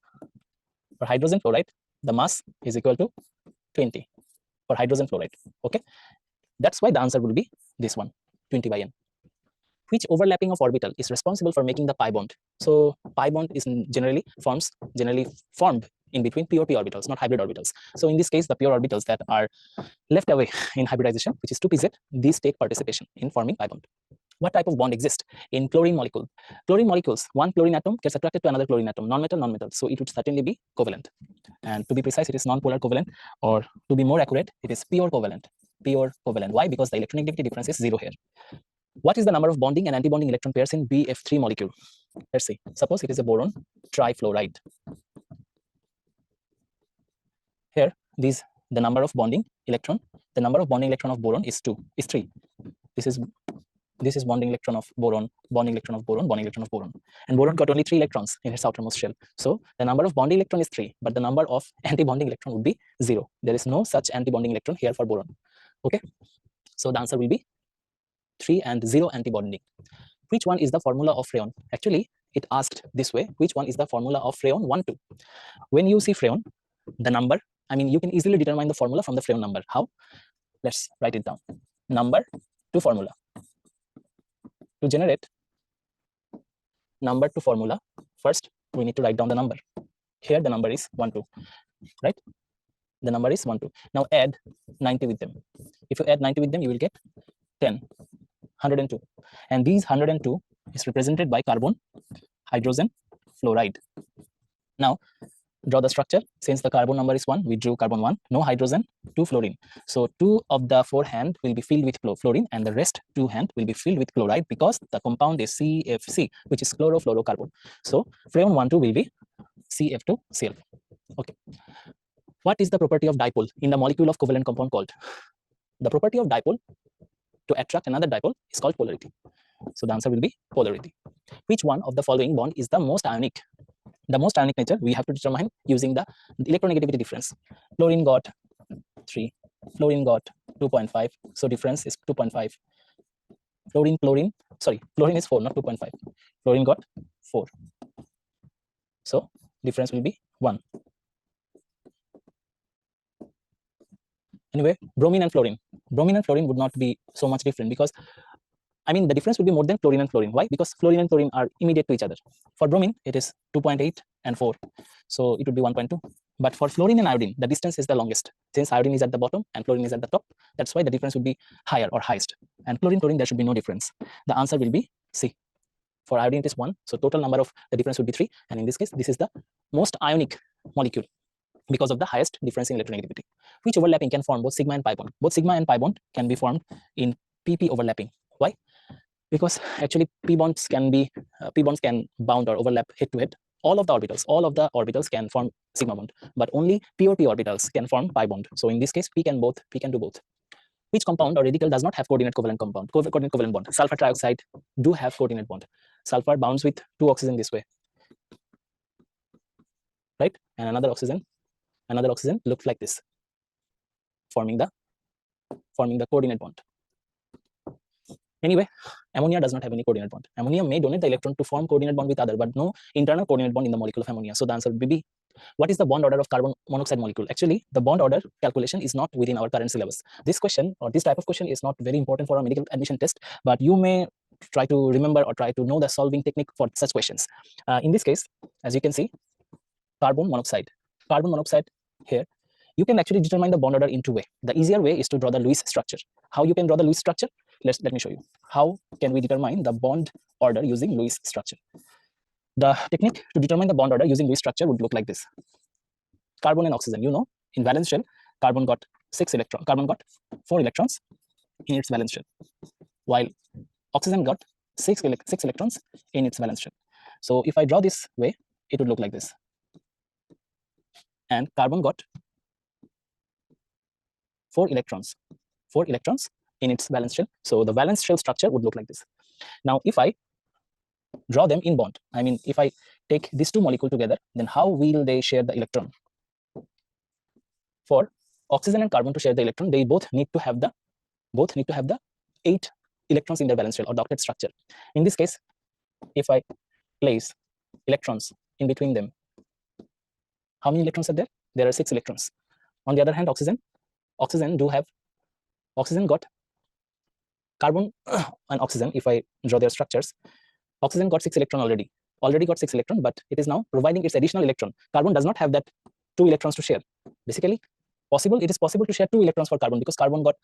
For hydrogen fluoride, the mass is equal to 20 for hydrogen fluoride. Okay, that's why the answer will be this one, 20 by N. Which overlapping of orbital is responsible for making the pi bond? So pi bond is generally formed in between pure p orbitals, not hybrid orbitals. So in this case, the pure orbitals that are left away in hybridization, which is 2pz, these take participation in forming pi bond. What type of bond exists in chlorine molecule? Chlorine molecules, one chlorine atom gets attracted to another chlorine atom, non-metal. So it would certainly be covalent. And to be precise, it is non-polar covalent, or to be more accurate, it is pure covalent. Pure covalent. Why? Because the electronegativity difference is 0 here. What is the number of bonding and antibonding electron pairs in BF3 molecule? Let's see. Suppose it is a boron trifluoride. Here, the number of bonding electron. The number of bonding electron of boron is 3. This is bonding electron of boron, bonding electron of boron, bonding electron of boron. And boron got only 3 electrons in its outermost shell. So the number of bonding electron is 3, but the number of antibonding electron would be 0. There is no such antibonding electron here for boron. Okay. So the answer will be 3 and 0 antibonding. Which one is the formula of freon? Actually, it asked this way, which one is the formula of freon 1,2? When you see freon, the number, I mean, you can easily determine the formula from the freon number. How? Let's write it down. Number to formula. To generate number to formula, first we need to write down the number. Here the number is 1,2, right? The number is 1,2. Now add 90 with them. If you add 90 with them, you will get 10. 102, and these 102 is represented by carbon hydrogen fluoride. Now draw the structure. Since the carbon number is 1, we drew carbon 1, no hydrogen, 2 fluorine. So 2 of the 4 hand will be filled with fluorine, and the rest 2 hand will be filled with chloride, because the compound is CFC, which is chlorofluorocarbon. So freon 1,2 will be CF2Cl. Okay. What is the property of dipole in the molecule of covalent compound called? The property of dipole to attract another dipole is called polarity. So the answer will be polarity. Which one of the following bond is the most ionic? The most ionic nature we have to determine using the electronegativity difference. Chlorine got 3, fluorine got 2.5, so difference is 2.5. Fluorine is 4, not 2.5. Fluorine got 4. So difference will be 1. Anyway, bromine and fluorine would not be so much different, because I mean the difference would be more than chlorine and fluorine. Why? Because fluorine and fluorine are immediate to each other. For bromine it is 2.8 and 4, so it would be 1.2. But for fluorine and iodine, the distance is the longest. Since iodine is at the bottom and fluorine is at the top, that's why the difference would be higher or highest. And chlorine, there should be no difference. The answer will be C. For iodine it is 1, so total number of the difference would be 3, and in this case this is the most ionic molecule because of the highest difference in electronegativity. Which overlapping can form both sigma and pi bond? Both sigma and pi bond can be formed in pp overlapping. Why? Because actually p bonds can bound or overlap head to head. All of the orbitals can form sigma bond, but only pure p orbitals can form pi bond. So in this case p can do both. Which compound or radical does not have coordinate covalent bond? Sulfur trioxide do have coordinate bond. Sulfur bonds with 2 oxygen this way, right? And another oxygen looks like this, forming the coordinate bond. Anyway, ammonia does not have any coordinate bond. Ammonia may donate the electron to form coordinate bond with other, but no internal coordinate bond in the molecule of ammonia. So the answer would be B. What is the bond order of carbon monoxide molecule? Actually, the bond order calculation is not within our current syllabus. This question, or this type of question, is not very important for a medical admission test, but you may try to remember or try to know the solving technique for such questions. In this case, as you can see, carbon monoxide here, you can actually determine the bond order in 2 ways. The easier way is to draw the Lewis structure. How you can draw the Lewis structure? Let me show you. How can we determine the bond order using Lewis structure? The technique to determine the bond order using Lewis structure would look like this. Carbon and oxygen, in valence shell, carbon got 4 electrons in its valence shell, while oxygen got 6 electrons in its valence shell. So if I draw this way, it would look like this. And carbon got 4 electrons in its valence shell. So the valence shell structure would look like this. Now, if I draw them in bond, I mean, if I take these 2 molecules together, then how will they share the electron? For oxygen and carbon to share the electron, they both need to have the 8 electrons in their valence shell, or the octet structure. In this case, if I place electrons in between them, how many electrons are there? There are 6 electrons. On the other hand, oxygen got carbon and oxygen. If I draw their structures, oxygen got 6 electron already got 6 electron, but it is now providing its additional electron. Carbon does not have that 2 electrons to share. Basically, it is possible to share 2 electrons for carbon, because carbon got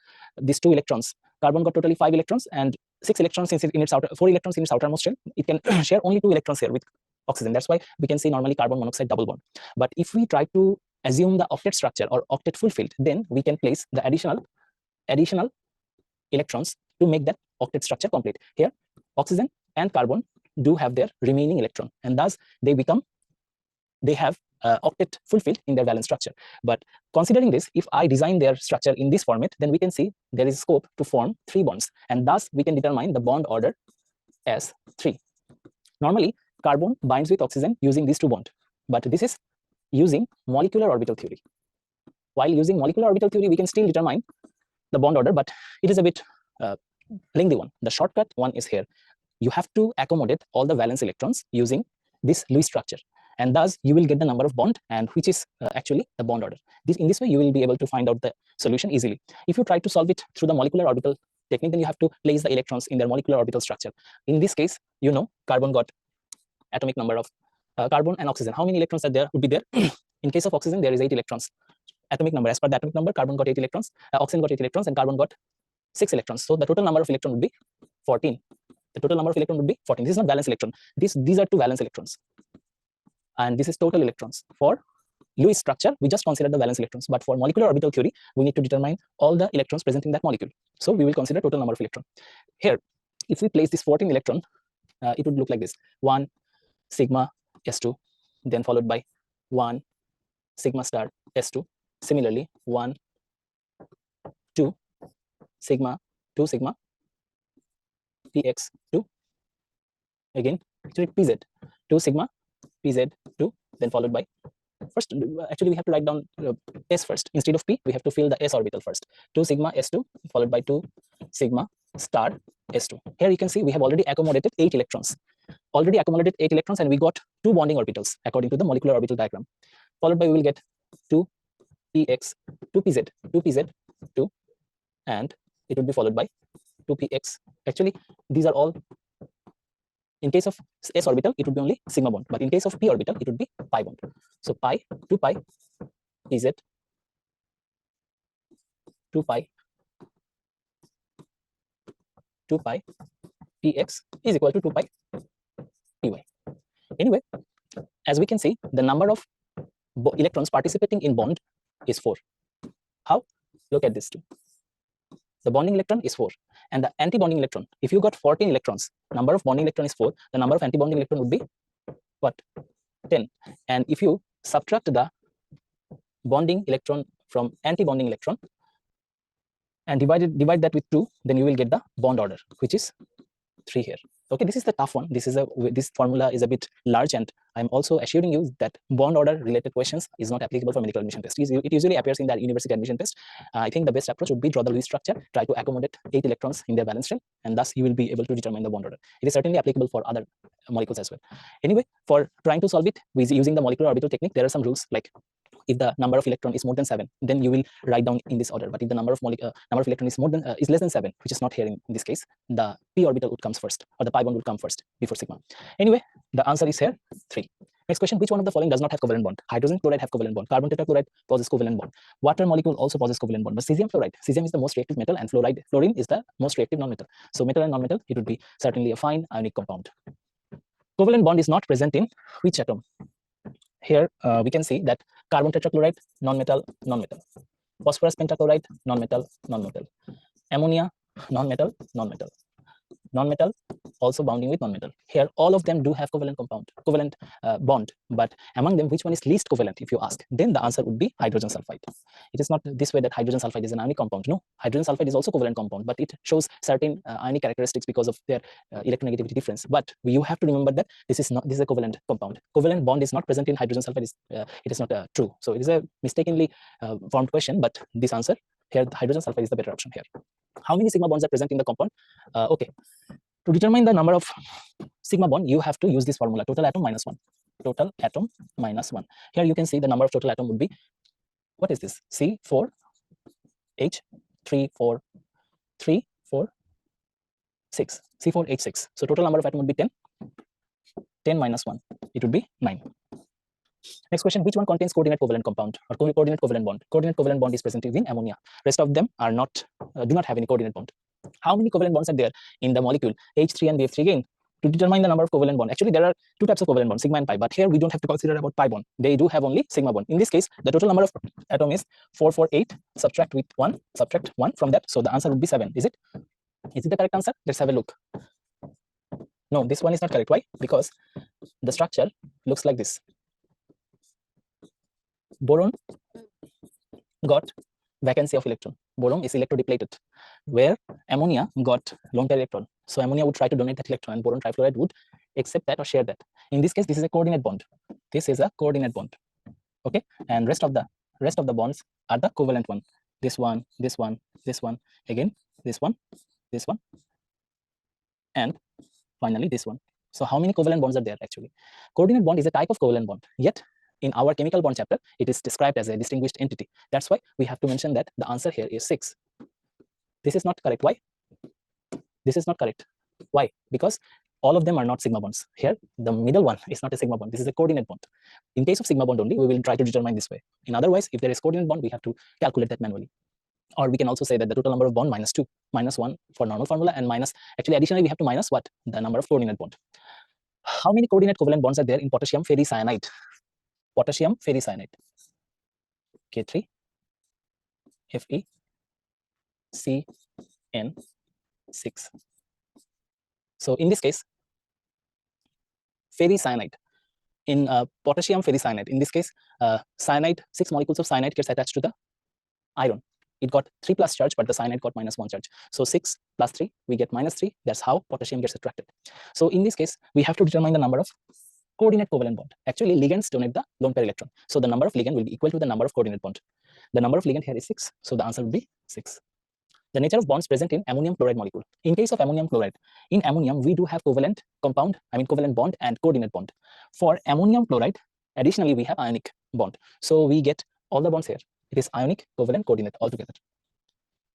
these 2 electrons. Carbon got totally 5 electrons and 6 electrons in its 4 electrons in its outermost shell. It can share only 2 electrons here with oxygen. That's why we can see normally carbon monoxide double bond. But if we try to assume the octet structure or octet fulfilled, then we can place the additional electrons to make that octet structure complete. Here, oxygen and carbon do have their remaining electron, and thus they have octet fulfilled in their valence structure. But considering this, if I design their structure in this format, then we can see there is scope to form 3 bonds, and thus we can determine the bond order as 3. Normally, carbon binds with oxygen using these 2 bonds, but this is using molecular orbital theory. While using molecular orbital theory, we can still determine the bond order, but it is a bit lengthy one. The shortcut one is here. You have to accommodate all the valence electrons using this Lewis structure, and thus you will get the number of bond, and which is actually the bond order. In this way, you will be able to find out the solution easily. If you try to solve it through the molecular orbital technique, then you have to place the electrons in their molecular orbital structure. In this case, carbon got atomic number of carbon and oxygen. How many electrons are there? Would be there. In case of oxygen, there is 8 electrons. Atomic number, as per the atomic number, carbon got 8 electrons, oxygen got 8 electrons, and carbon got 6 electrons. So the total number of electron would be 14. The total number of electron would be 14. This is not valence electron. These are 2 valence electrons, and this is total electrons. For Lewis structure, we just consider the valence electrons, but for molecular orbital theory, we need to determine all the electrons present in that molecule. So we will consider total number of electron. Here, if we place this 14 electron, it would look like this: 1 sigma s2, then followed by 1 sigma star s2. Similarly, 1 2 sigma px2, again actually pz, 2 sigma pz2, then followed by First, actually, we have to write down S first. Instead of P, we have to fill the S orbital first. 2 sigma S2 followed by 2 sigma star S2. Here you can see we have already accommodated 8 electrons. And we got 2 bonding orbitals according to the molecular orbital diagram. Followed by we will get 2px, 2pz, 2pz, 2, and it would be followed by 2px. Actually, these are all, in case of s orbital, it would be only sigma bond, but in case of p orbital, it would be pi bond. So pi, 2 pi pz, 2 pi, 2 pi px is equal to 2 pi py. Anyway, as we can see, the number of electrons participating in bond is 4. How? Look at this too. The bonding electron is 4, and the anti-bonding electron, if you got 14 electrons, number of bonding electron is 4, the number of anti-bonding electron would be what? 10. And if you subtract the bonding electron from anti-bonding electron and divide that with 2, then you will get the bond order, which is 3 here. Okay, this is the tough one. This formula is a bit large, and I'm also assuring you that bond order related questions is not applicable for medical admission test. It usually appears in the university admission test. I think the best approach would be draw the Lewis structure, try to accommodate 8 electrons in their valence shell, and thus you will be able to determine the bond order. It is certainly applicable for other molecules as well. Anyway, for trying to solve it using the molecular orbital technique, there are some rules, like if the number of electron is more than 7, then you will write down in this order. But if the number of electron is less than 7, which is not here in this case, the p orbital would come first, or the pi bond would come first before sigma. Anyway, the answer is here 3. Next question: which one of the following does not have covalent bond? Hydrogen chloride have covalent bond. Carbon tetrachloride possesses covalent bond. Water molecule also possesses covalent bond. But cesium fluoride, cesium is the most reactive metal, and fluorine is the most reactive non-metal. So metal and non-metal, it would be certainly a fine ionic compound. Covalent bond is not present in which atom? Here we can see that carbon tetrachloride, non-metal, non-metal. Phosphorus pentachloride, non-metal, non-metal. Ammonia, non-metal, non-metal. Non-metal also bounding with non-metal. Here all of them do have covalent bond, but among them which one is least covalent if you ask? Then the answer would be hydrogen sulfide. It is not this way that hydrogen sulfide is an ionic compound. No, hydrogen sulfide is also covalent compound, but it shows certain ionic characteristics because of their electronegativity difference. But you have to remember that this is a covalent compound. Covalent bond is not present in hydrogen sulfide. It is not true. So it is a mistakenly formed question, but this answer here, the hydrogen sulfide is the better option here. How many sigma bonds are present in the compound? Okay, to determine the number of sigma bond, you have to use this formula: total atom minus 1. Total atom minus 1. Here you can see the number of total atom would be, what is this? C4H346. C4H6. So total number of atom would be 10. 10 minus 1, it would be 9. Next question: which one contains coordinate covalent compound or coordinate covalent bond? Coordinate covalent bond is present in ammonia. Rest of them are not, do not have any coordinate bond. How many covalent bonds are there in the molecule H3 and BF3? Again, to determine the number of covalent bond, actually there are 2 types of covalent bond, sigma and pi, but here we don't have to consider about pi bond. They do have only sigma bond. In this case, the total number of atom is 448. Subtract 1 from that, so the answer would be 7. Is it the correct answer? Let's have a look. No, this one is not correct. Why? Because the structure looks like this. Boron got vacancy of electron. Boron is electrodepleted, where ammonia got lone pair electron. So ammonia would try to donate that electron, and boron trifluoride would accept that or share that. In this case, this is a coordinate bond. This is a coordinate bond. Okay, and rest of the bonds are the covalent one. This one, this one, this one, again, this one, and finally this one. So how many covalent bonds are there actually? Coordinate bond is a type of covalent bond, yet in our chemical bond chapter, it is described as a distinguished entity. That's why we have to mention that the answer here is 6. This is not correct. Why? This is not correct. Why? Because all of them are not sigma bonds. Here, the middle one is not a sigma bond. This is a coordinate bond. In case of sigma bond only, we will try to determine this way. In otherwise, if there is coordinate bond, we have to calculate that manually. Or we can also say that the total number of bond minus 2, minus 1 for normal formula, and minus, actually additionally, we have to minus what? The number of coordinate bond. How many coordinate covalent bonds are there in potassium ferricyanide? Potassium ferricyanide. K3 FeCN6. So in this case, ferricyanide, in potassium ferricyanide, in this case, cyanide, 6 molecules of cyanide gets attached to the iron. It got 3+ charge, but the cyanide got -1 charge. So 6 plus 3, we get -3. That's how potassium gets attracted. So in this case, we have to determine the number of coordinate covalent bond. Actually, ligands donate the lone pair electron. So the number of ligand will be equal to the number of coordinate bond. The number of ligand here is 6. So the answer would be 6. The nature of bonds present in ammonium chloride molecule. In case of ammonium chloride, in ammonium, we do have covalent compound, covalent bond and coordinate bond. For ammonium chloride, additionally, we have ionic bond. So we get all the bonds here. It is ionic, covalent, coordinate altogether.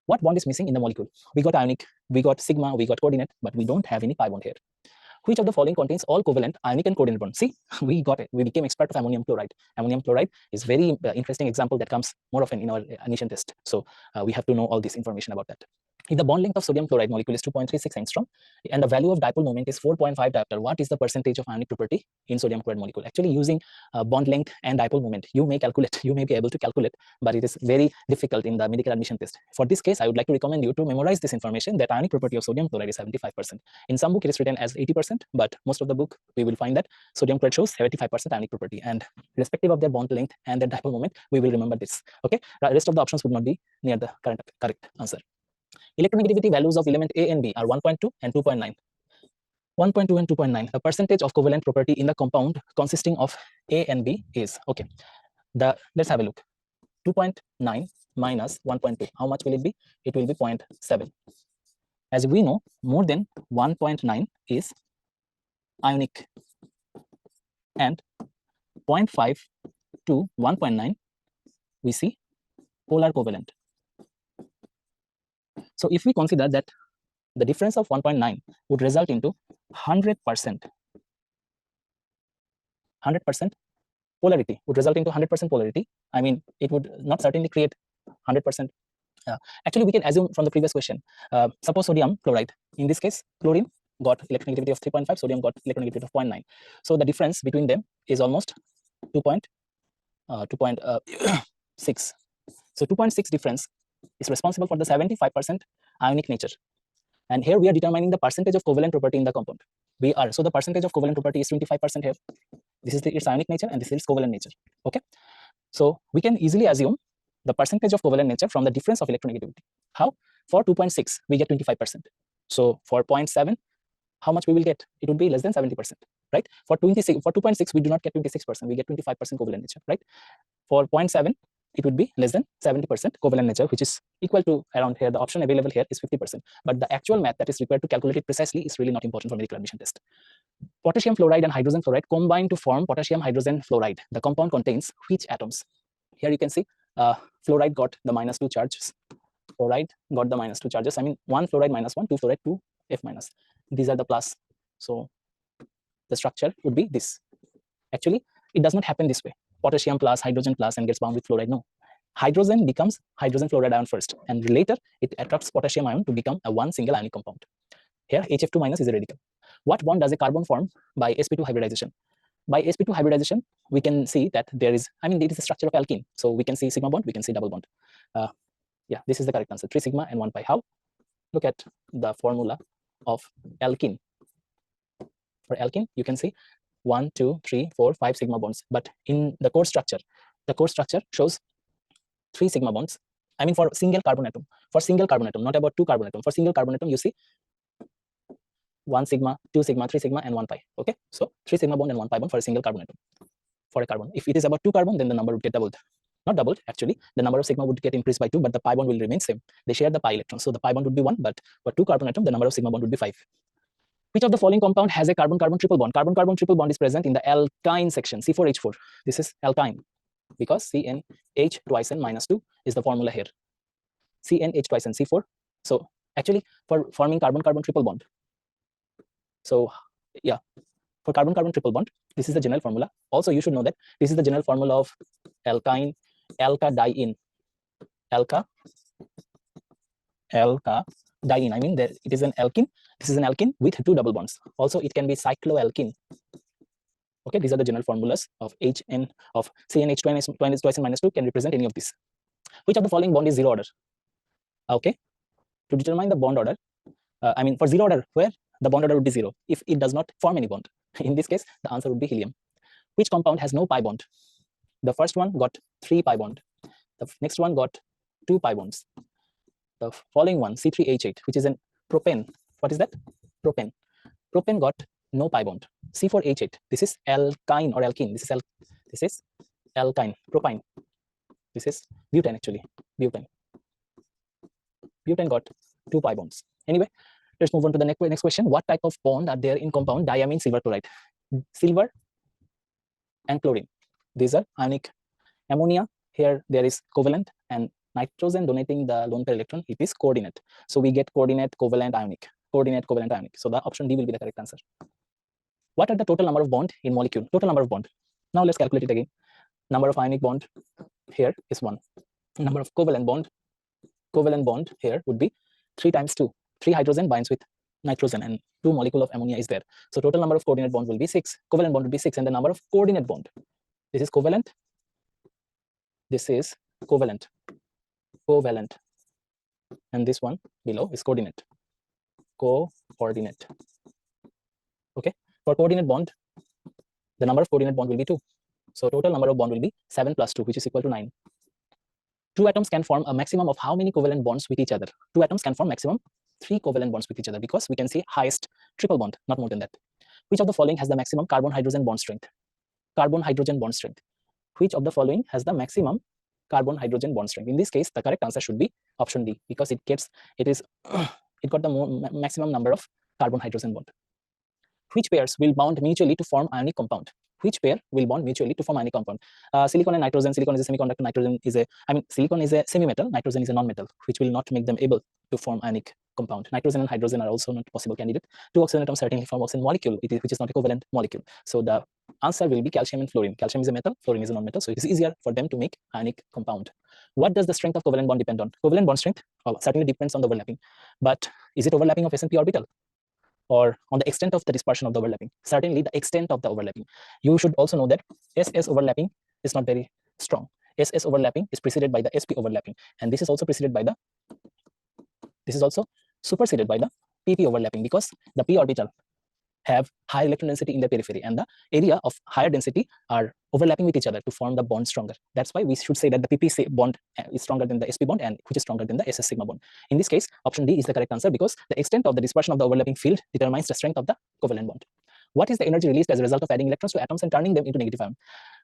What bond is missing in the molecule? We got ionic, we got sigma, we got coordinate, but we don't have any pi bond here. Which of the following contains all covalent ionic and coordinate bonds? See, we got it. We became expert of ammonium chloride. Ammonium chloride is very interesting example that comes more often in our admission test. So we have to know all this information about that. If the bond length of sodium chloride molecule is 2.36 angstrom and the value of dipole moment is 4.5 diopter, what is the percentage of ionic property in sodium chloride molecule? Actually, using bond length and dipole moment, you may calculate, you may be able to calculate, but it is very difficult in the medical admission test. For this case, I would like to recommend you to memorize this information that ionic property of sodium chloride is 75%. In some book, it is written as 80%, but most of the book, we will find that sodium chloride shows 75% ionic property, and irrespective of their bond length and their dipole moment, we will remember this. Okay, the rest of the options would not be near the correct answer. Electronegativity values of element A and B are 1.2 and 2.9. 1.2 and 2.9. The percentage of covalent property in the compound consisting of A and B is, okay, let's have a look. 2.9 minus 1.2. How much will it be? It will be 0.7. As we know, more than 1.9 is ionic, and 0.5 to 1.9 we see polar covalent. So if we consider that the difference of 1.9 would result into 100% polarity, would result into 100% polarity. I mean, it would not certainly create 100%. Actually, we can assume from the previous question, suppose sodium chloride, in this case, chlorine got electronegativity of 3.5, sodium got electronegativity of 0.9. So the difference between them is almost 2.6. So 2.6 difference is responsible for the 75% ionic nature. And here we are determining the percentage of covalent property in the compound. So the percentage of covalent property is 25% here. This is its ionic nature and this is its covalent nature. Okay. So we can easily assume the percentage of covalent nature from the difference of electronegativity. How? For 2.6, we get 25%. So for 0.7, how much we will get? It would be less than 70%, right? For 2.6, we do not get 26%, we get 25% covalent nature, right? For 0.7, it would be less than 70% covalent nature, which is equal to around here. The option available here is 50%, but the actual math that is required to calculate it precisely is really not important for medical admission test. Potassium fluoride and hydrogen fluoride combine to form potassium hydrogen fluoride. The compound contains which atoms? Here you can see fluoride got the -2 charges. Fluoride got the -2 charges. I mean, 1 fluoride -1, 2 fluoride 2 F-. These are the plus. So the structure would be this. Actually, it does not happen this way. Potassium plus, hydrogen plus, and gets bound with fluoride. No. Hydrogen becomes hydrogen fluoride ion first, and later it attracts potassium ion to become a one single ionic compound. Here, HF2- is a radical. What bond does a carbon form by sp2 hybridization? By sp2 hybridization, we can see that there is, it is a structure of alkene. So we can see sigma bond, we can see double bond. Yeah, this is the correct answer, 3 sigma and 1 pi. How? Look at the formula of alkene. For alkene, you can see 1, 2, 3, 4, 5 sigma bonds. But in the core structure shows 3 sigma bonds. For single carbon atom. For single carbon atom, not about 2 carbon atom. For single carbon atom, you see 1 sigma, 2 sigma, 3 sigma, and 1 pi. Okay, so 3 sigma bond and 1 pi bond for a single carbon atom. For a carbon, if it is about 2 carbon, then the number would get doubled. Not doubled, actually. The number of sigma would get increased by 2, but the pi bond will remain same. They share the pi electron, so the pi bond would be 1, but for 2 carbon atom, the number of sigma bond would be 5. Which of the following compound has a carbon-carbon triple bond? Carbon-carbon triple bond is present in the alkyne section, C4H4. This is alkyne because CnH twice n minus 2 is the formula here. CnH twice n, C4. So actually, for forming carbon-carbon triple bond, so yeah, for carbon-carbon triple bond, this is the general formula. Also, you should know that this is the general formula of alkyne, alkadiene, alkadiene. There it is an alkene. This is an alkene with 2 double bonds. Also, it can be cycloalkene. Okay, these are the general formulas of HN of CnH twice n minus 2 can represent any of these. Which of the following bond is zero order? Okay, to determine the bond order, for zero order, where the bond order would be 0 if it does not form any bond. In this case, the answer would be helium. Which compound has no pi bond? The first one got 3 pi bond. The next one got 2 pi bonds. The following one, C3H8, which is an propane. What is that? Propane. Propane got no pi bond. C4H8, this is alkyne or alkene. This is alkyne, propine. This is butane actually, butane. Butane got 2 pi bonds. Anyway, let's move on to the next question. What type of bond are there in compound diamine silver chloride? Silver and chlorine. These are ionic. Ammonia, here there is covalent, and nitrogen donating the lone pair electron, it is coordinate. So we get coordinate, covalent, ionic. Coordinate, covalent, ionic. So the option D will be the correct answer. What are the total number of bond in molecule? Total number of bond. Now let's calculate it again. Number of ionic bond here is 1. Number of covalent bond here would be 3 times 2. 3 hydrogen binds with nitrogen and 2 molecule of ammonia is there. So total number of coordinate bond will be 6. Covalent bond will be 6, and the number of coordinate bond. This is covalent. This is covalent. Covalent. And this one below is coordinate. Coordinate. Okay. For coordinate bond, the number of coordinate bond will be 2. So total number of bond will be 7 plus 2, which is equal to 9. 2 atoms can form a maximum of how many covalent bonds with each other? 2 atoms can form maximum 3 covalent bonds with each other, because we can see highest triple bond, not more than that. Which of the following has the maximum carbon-hydrogen bond strength? Carbon-hydrogen bond strength. Which of the following has the maximum carbon-hydrogen bond strength? In this case, the correct answer should be option D, because it got the maximum number of carbon-hydrogen bond. Which pairs will bond mutually to form ionic compound? Which pair will bond mutually to form ionic compound? Silicon and nitrogen. Silicon is a semiconductor. Nitrogen is silicon is a semi-metal. Nitrogen is a non-metal, which will not make them able to form ionic compound. Nitrogen and hydrogen are also not possible candidate. 2 oxygen atoms certainly form oxygen molecule, which is not a covalent molecule. So the answer will be calcium and fluorine. Calcium is a metal, fluorine is a non-metal, so it is easier for them to make ionic compound. What does the strength of covalent bond depend on? Covalent bond strength certainly depends on the overlapping, but is it overlapping of s&p orbital, or on the extent of the dispersion of the overlapping? Certainly the extent of the overlapping. You should also know that SS overlapping is not very strong. SS overlapping is preceded by the SP overlapping, and this is also superseded by the PP overlapping, because the p orbital have higher electron density in the periphery, and the area of higher density are overlapping with each other to form the bond stronger. That's why we should say that the PP bond is stronger than the SP bond, and which is stronger than the SS sigma bond. In this case, option D is the correct answer, because the extent of the dispersion of the overlapping field determines the strength of the covalent bond. What is the energy released as a result of adding electrons to atoms and turning them into negative ion?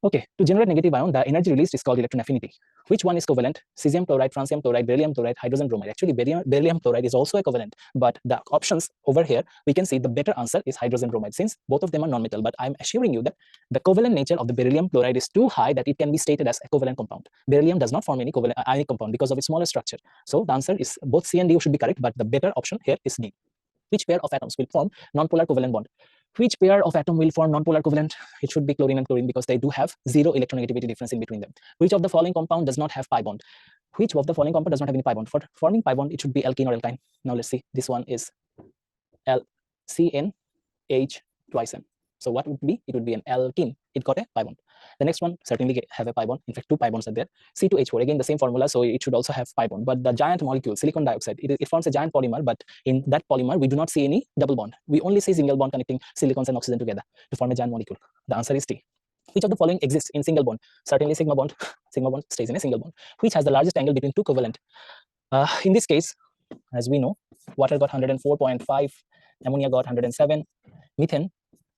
Okay, to generate negative ion, the energy released is called electron affinity. Which one is covalent? Cesium chloride, francium chloride, beryllium chloride, hydrogen bromide. Actually, beryllium chloride is also a covalent, but the options over here, we can see the better answer is hydrogen bromide, since both of them are non-metal. But I'm assuring you that the covalent nature of the beryllium chloride is too high that it can be stated as a covalent compound. Beryllium does not form any covalent ionic compound because of its smaller structure. So the answer is both C and D should be correct, but the better option here is D. Which pair of atoms will form nonpolar covalent bond? Which pair of atom will form nonpolar covalent? It should be chlorine and chlorine, because they do have 0 electronegativity difference in between them. Which of the following compound does not have pi bond? Which of the following compound does not have any pi bond? For forming pi bond, it should be alkene or alkyne. Now let's see. This one is CnH twice N. So what would be? It would be an alkene. It got a pi bond. The next one certainly have a pi bond. In fact, 2 pi bonds are there. C2H4, again the same formula, so it should also have pi bond. But the giant molecule, silicon dioxide, it forms a giant polymer, but in that polymer, we do not see any double bond. We only see single bond connecting silicons and oxygen together to form a giant molecule. The answer is D. Which of the following exists in single bond? Certainly sigma bond. Sigma bond stays in a single bond. Which has the largest angle between 2 covalent? In this case, as we know, water got 104.5, ammonia got 107, methane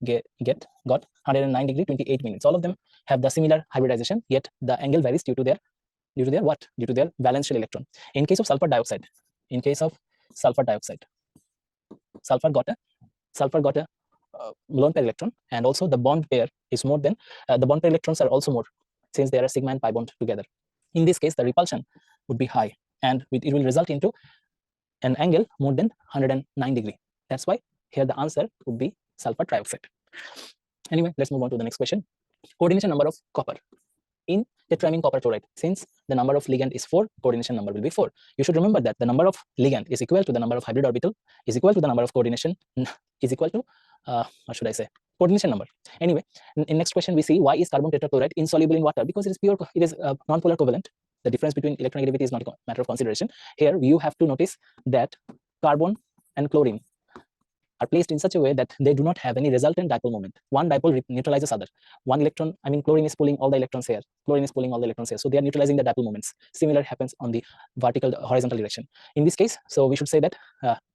got 109 degree 28 minutes. All of them have the similar hybridization, yet the angle varies due to their what? Due to their valence shell electron. In case of sulfur dioxide, sulfur got a lone pair electron, and also the bond pair is more than the bond pair electrons are also more, since they are a sigma and pi bond together. In this case, the repulsion would be high, and it will result into an angle more than 109 degree. That's why here the answer would be sulfur trioxide. Anyway, let's move on to the next question. Coordination number of copper in tetramine copper chloride. Since the number of ligand is 4, coordination number will be 4. You should remember that the number of ligand is equal to the number of hybrid orbital is equal to the number of coordination is equal to what should I say? Coordination number. Anyway, in next question we see, why is carbon tetrachloride insoluble in water? Because it is non-polar covalent. The difference between electronegativity is not a matter of consideration. Here you have to notice that carbon and chlorine are placed in such a way that they do not have any resultant dipole moment. One dipole neutralizes other. One electron, chlorine is pulling all the electrons here. Chlorine is pulling all the electrons here. So they are neutralizing the dipole moments. Similar happens on the horizontal direction. In this case, so we should say that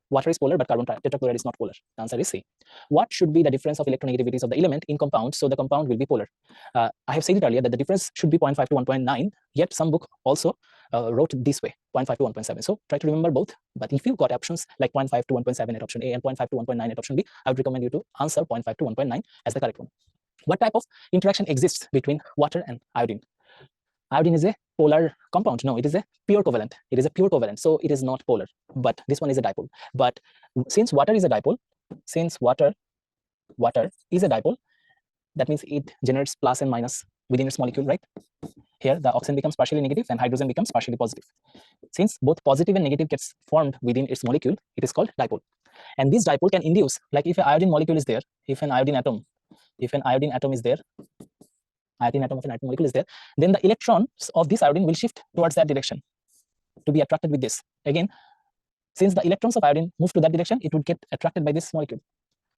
Water is polar, but carbon tetrachloride is not polar. The answer is C. What should be the difference of electronegativities of the element in compound so the compound will be polar? I have said it earlier that the difference should be 0.5 to 1.9, yet some book also wrote this way, 0.5 to 1.7. So try to remember both, but if you got options like 0.5 to 1.7 at option A and 0.5 to 1.9 at option B, I would recommend you to answer 0.5 to 1.9 as the correct one. What type of interaction exists between water and iodine? Iodine is a polar compound. No, it is a pure covalent. It is a pure covalent, so it is not polar. But this one is a dipole. But since water is a dipole, water is a dipole, that means it generates plus and minus within its molecule, right? Here, the oxygen becomes partially negative and hydrogen becomes partially positive. Since both positive and negative gets formed within its molecule, it is called dipole. And this dipole can induce, like if an iodine molecule is there, if an iodine atom is there, iodine atom of an iodine molecule is there, then the electrons of this iodine will shift towards that direction to be attracted with this. Again, since the electrons of iodine move to that direction, it would get attracted by this molecule.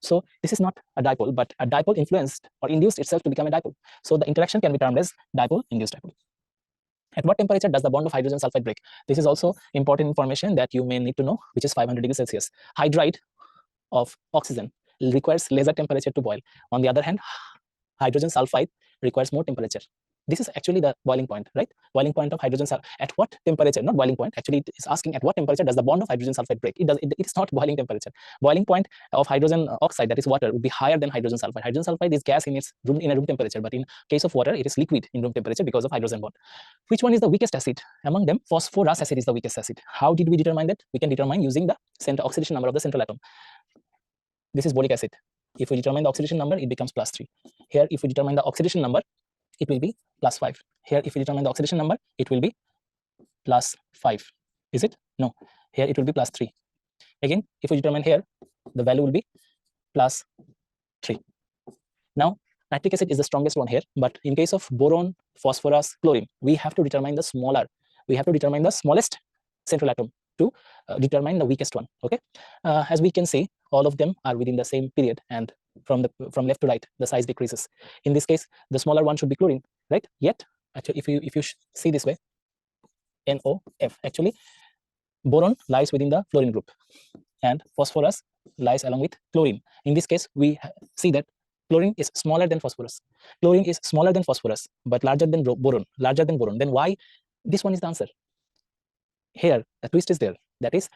So this is not a dipole, but a dipole influenced or induced itself to become a dipole. So the interaction can be termed as dipole-induced dipole. At what temperature does the bond of hydrogen sulfide break? This is also important information that you may need to know, which is 500 degrees Celsius. Hydride of oxygen requires lesser temperature to boil. On the other hand, hydrogen sulfide requires more temperature. This is actually the boiling point, right? Boiling point of hydrogen sulfide. At what temperature? Not boiling point. Actually, it is asking at what temperature does the bond of hydrogen sulfide break? It is not boiling temperature. Boiling point of hydrogen oxide, that is water, would be higher than hydrogen sulfide. Hydrogen sulfide is gas in its room, in a room temperature, but in case of water, it is liquid in room temperature because of hydrogen bond. Which one is the weakest acid? Among them, phosphorus acid is the weakest acid. How did we determine that? We can determine using the center oxidation number of the central atom. This is boric acid. If we determine the oxidation number, it becomes +3. Here, if we determine the oxidation number, it will be +5. Here, if we determine the oxidation number, it will be +5. Is it? No. Here, it will be +3. Again, if we determine here, the value will be +3. Now, nitric acid is the strongest one here, but in case of boron, phosphorus, chlorine, we have to determine the smallest central atom to determine the weakest one. Okay, as we can see, all of them are within the same period, and from left to right, the size decreases. In this case, the smaller one should be chlorine, right? Yet, actually, if you see this way, NOF, actually, boron lies within the fluorine group, and phosphorus lies along with chlorine. In this case, we see that chlorine is smaller than phosphorus. Chlorine is smaller than phosphorus, but larger than boron. Then why this one is the answer? Here, the twist is there. That is,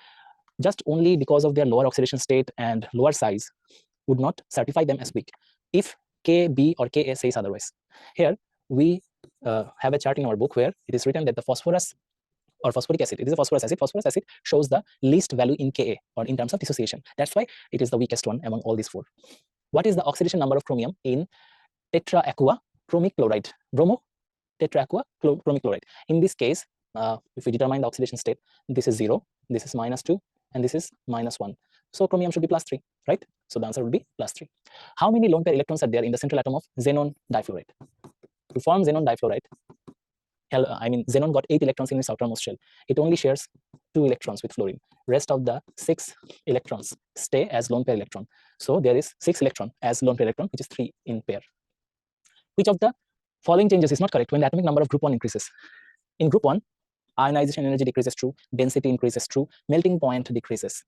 just only because of their lower oxidation state and lower size would not certify them as weak if Kb or Ka says otherwise. Here, we have a chart in our book where it is written that the phosphorus or phosphoric acid, it is a phosphorus acid. Phosphorus acid shows the least value in Ka, or in terms of dissociation. That's why it is the weakest one among all these four. What is the oxidation number of chromium in tetra-aqua chromic chloride? Bromo tetra-aqua chromic chloride. In this case, if we determine the oxidation state, this is 0, this is -2, and this is -1. So chromium should be +3, right? So the answer would be +3. How many lone pair electrons are there in the central atom of xenon difluoride? To form xenon difluoride, xenon got 8 electrons in its outermost shell. It only shares 2 electrons with fluorine. Rest of the 6 electrons stay as lone pair electron. So there is 6 electron as lone pair electron, which is 3 in pair. Which of the following changes is not correct when the atomic number of group 1 increases? In group 1, ionization energy decreases, true. Density increases, true. Melting point decreases.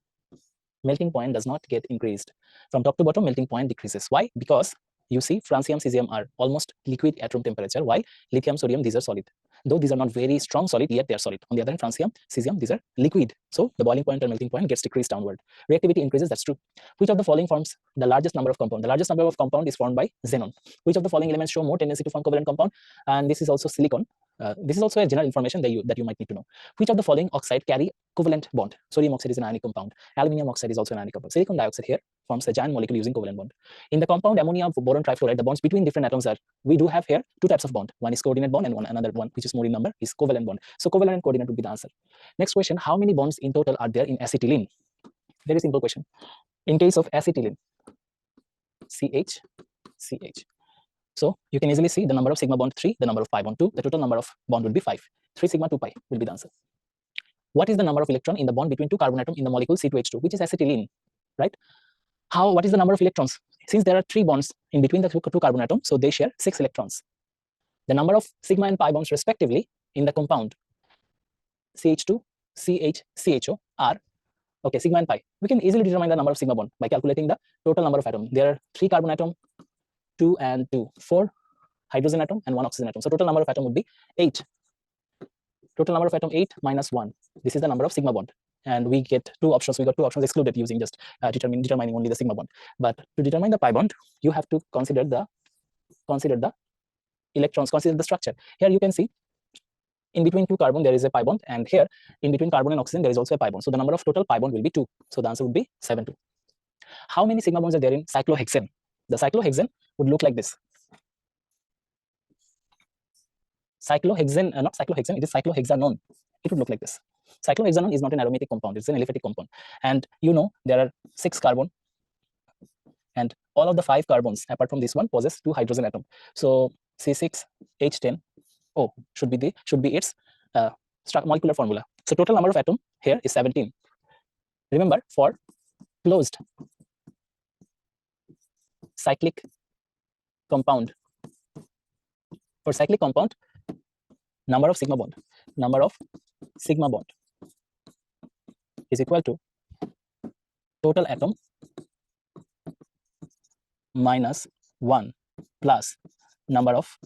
Melting point does not get increased. From top to bottom, melting point decreases. Why? Because you see, francium, cesium are almost liquid at room temperature, while lithium, sodium, these are solid. Though these are not very strong solid, yet they are solid. On the other hand, francium, cesium, these are liquid. So the boiling point or melting point gets decreased downward. Reactivity increases, that's true. Which of the following forms the largest number of compound? The largest number of compound is formed by xenon. Which of the following elements show more tendency to form covalent compound? And this is also silicon. This is also a general information that you might need to know. Which of the following oxide carry covalent bond? Sodium oxide is an ionic compound. Aluminium oxide is also an ionic compound. Silicon dioxide here forms a giant molecule using covalent bond. In the compound ammonia boron trifluoride, the bonds between different atoms are, we do have here 2 types of bond. One is coordinate bond, and another one, which is more in number, is covalent bond. So covalent and coordinate would be the answer. Next question, how many bonds in total are there in acetylene? Very simple question. In case of acetylene, CH, CH. So you can easily see the number of sigma bond 3, the number of pi bond 2, the total number of bond will be 5. 3 sigma 2 pi will be the answer. What is the number of electron in the bond between 2 carbon atom in the molecule C2H2, which is acetylene, right? What is the number of electrons? Since there are 3 bonds in between the 2 carbon atoms, so they share 6 electrons. The number of sigma and pi bonds respectively in the compound CH2, CH, CHO are, Okay, sigma and pi. We can easily determine the number of sigma bond by calculating the total number of atoms. There are 3 carbon atom, 2 and 2, 4 hydrogen atom and 1 oxygen atom. So total number of atom would be 8. Total number of atom 8 minus 1. This is the number of sigma bond. And we get 2 options. We got 2 options excluded using just determining only the sigma bond. But to determine the pi bond, you have to consider the electrons, consider the structure. Here you can see in between 2 carbon there is a pi bond, and here in between carbon and oxygen there is also a pi bond. So the number of total pi bond will be 2. So the answer would be 7, 2. How many sigma bonds are there in cyclohexane? The cyclohexane would look like this. Cyclohexane, not cyclohexane, it is cyclohexanone. It would look like this. Cyclohexanone is not an aromatic compound, it's an aliphatic compound. And you know there are 6 carbon, and all of the 5 carbons apart from this one possess 2 hydrogen atom. So C6H10 should be its molecular formula. So total number of atom here is 17. Remember, for closed cyclic compound, number of sigma bond is equal to total atom minus 1 plus number of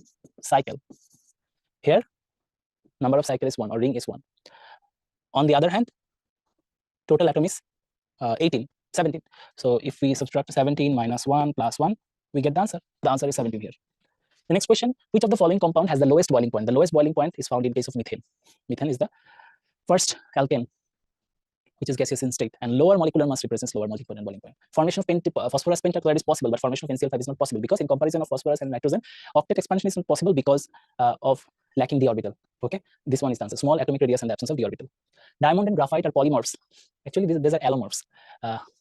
cycle. Here number of cycle is 1, or ring is 1. On the other hand, total atom is 17. So if we subtract 17 minus 1 plus 1, we get the answer. The answer is 17 here. The next question, which of the following compound has the lowest boiling point? The lowest boiling point is found in case of methane. Methane is the first alkane which is gaseous in state, and lower molecular mass represents lower molecular boiling point. Formation of phosphorus pentachloride is possible, but formation of NCl5 is not possible, because in comparison of phosphorus and nitrogen, octet expansion is not possible because of lacking d orbital. Okay, this one is the answer: small atomic radius and the absence of d orbital. Diamond and graphite are polymorphs. Actually, these are allomorphs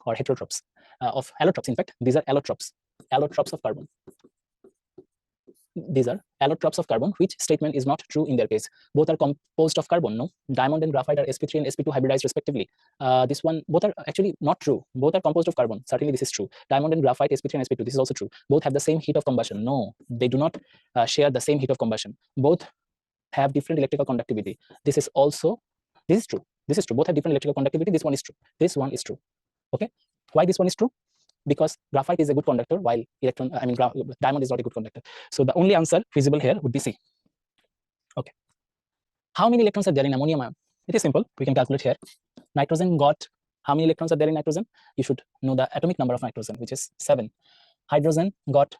or heterotrophs of allotropes. In fact, these are allotropes of carbon. These are allotropes of carbon, which statement is not true in their case. Both are composed of carbon. No, diamond and graphite are sp3 and sp2 hybridized respectively. This one, both are actually not true. Both are composed of carbon. Certainly this is true. Diamond and graphite, sp3 and sp2, this is also true. Both have the same heat of combustion. No, they do not share the same heat of combustion. Both have different electrical conductivity. This is true. Both have different electrical conductivity. This one is true. Okay, why this one is true? Because graphite is a good conductor, while diamond is not a good conductor. So the only answer feasible here would be C. Okay. How many electrons are there in ammonium ion? It is simple. We can calculate here. Nitrogen got, how many electrons are there in nitrogen? You should know the atomic number of nitrogen, which is 7. Hydrogen got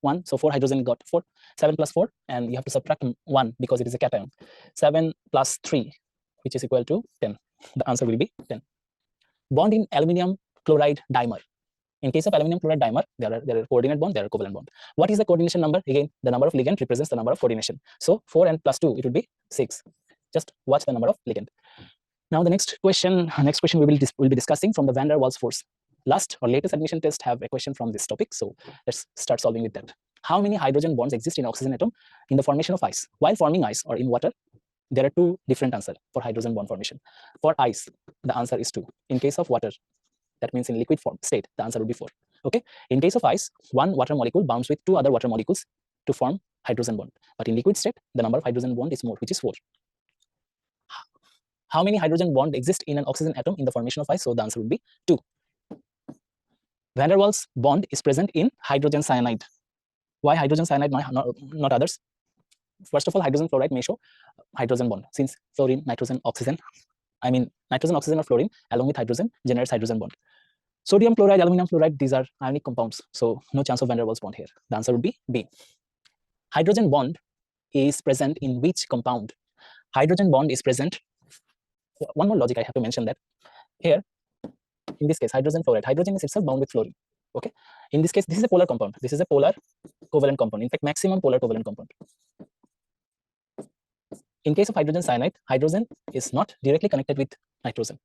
1, so 4 hydrogen got 4. 7 plus 4, and you have to subtract 1 because it is a cation. 7 plus 3, which is equal to 10. The answer will be 10. Bond in aluminum chloride dimer. In case of aluminum chloride dimer, there are coordinate bond, there are covalent bond. What is the coordination number? Again, the number of ligand represents the number of coordination. So 4 and plus 2, it would be 6. Just watch the number of ligand. Now the next question we will be discussing from the van der Waals force. Last or latest admission test have a question from this topic, so let's start solving with that. How many hydrogen bonds exist in oxygen atom in the formation of ice? While forming ice or in water, there are 2 different answers for hydrogen bond formation. For ice, the answer is 2. In case of water, that means in liquid form state, the answer would be 4. Okay, in case of ice, 1 water molecule bonds with 2 other water molecules to form hydrogen bond, but in liquid state, the number of hydrogen bond is more, which is 4. How many hydrogen bond exist in an oxygen atom in the formation of ice? So the answer would be 2. Van der Waals bond is present in hydrogen cyanide. Why hydrogen cyanide, not others? First of all, hydrogen fluoride may show hydrogen bond, since fluorine, nitrogen, oxygen, nitrogen, oxygen, or fluorine along with hydrogen generates hydrogen bond. Sodium chloride, aluminum fluoride, these are ionic compounds, so no chance of van der Waals bond here. The answer would be B. Hydrogen bond is present in which compound? Hydrogen bond is present. One more logic I have to mention, that here, in this case, hydrogen fluoride, hydrogen is itself bound with fluorine. Okay, in this case, this is a polar compound. This is a polar covalent compound. In fact, maximum polar covalent compound. In case of hydrogen cyanide, hydrogen is not directly connected with nitrogen.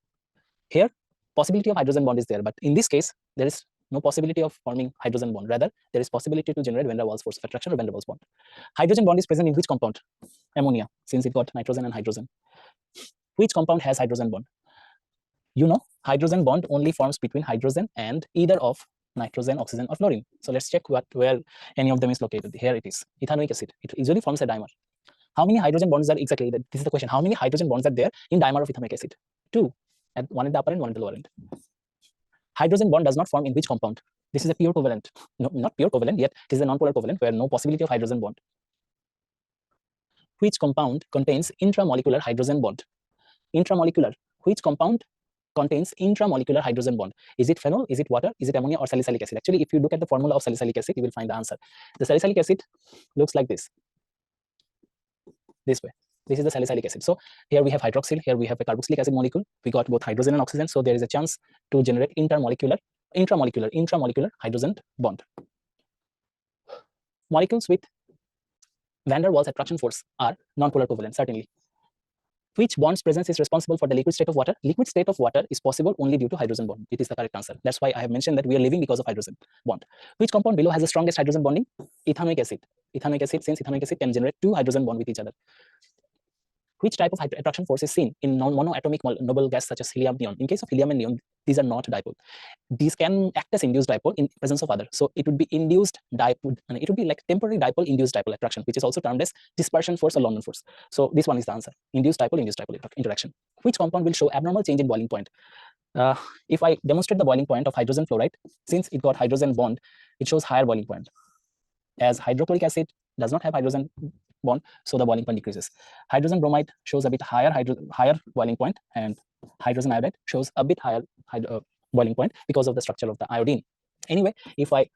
Here, possibility of hydrogen bond is there, but in this case, there is no possibility of forming hydrogen bond. Rather, there is possibility to generate van der Waals force of attraction or van der Waals bond. Hydrogen bond is present in which compound? Ammonia, since it got nitrogen and hydrogen. Which compound has hydrogen bond? You know, hydrogen bond only forms between hydrogen and either of nitrogen, oxygen, or fluorine. So let's check where any of them is located. Here it is, ethanoic acid. It usually forms a dimer. How many hydrogen bonds are exactly? This is the question. How many hydrogen bonds are there in dimer of ethanoic acid? 2. one at the upper end, one at the lower end. Hydrogen bond does not form in which compound? This is a pure covalent. No, not pure covalent, yet it is a non-polar covalent where no possibility of hydrogen bond. Which compound contains intramolecular hydrogen bond? Intramolecular. Which compound contains intramolecular hydrogen bond? Is it phenol, is it water, is it ammonia, or salicylic acid? Actually, if you look at the formula of salicylic acid, you will find the answer. The salicylic acid looks like this way. This is the salicylic acid. So here we have hydroxyl, here we have a carboxylic acid molecule. We got both hydrogen and oxygen, so there is a chance to generate intramolecular hydrogen bond. Molecules with van der Waals attraction force are nonpolar covalent, certainly. Which bond's presence is responsible for the liquid state of water? Liquid state of water is possible only due to hydrogen bond. It is the correct answer. That's why I have mentioned that we are living because of hydrogen bond. Which compound below has the strongest hydrogen bonding? Ethanoic acid. Ethanoic acid, since ethanoic acid can generate 2 hydrogen bonds with each other. Which type of attraction force is seen in monoatomic noble gas such as helium, neon? In case of helium and neon, these are not dipole. These can act as induced dipole in presence of other. So it would be induced dipole, and it would be like temporary dipole induced dipole attraction, which is also termed as dispersion force or London force. So this one is the answer: induced dipole interaction. Which compound will show abnormal change in boiling point? If I demonstrate the boiling point of hydrogen fluoride, since it got hydrogen bond, it shows higher boiling point. As hydrochloric acid does not have hydrogen bond, so the boiling point decreases. Hydrogen bromide shows a bit higher boiling point, and hydrogen iodide shows a bit higher boiling point because of the structure of the iodine. Anyway, if I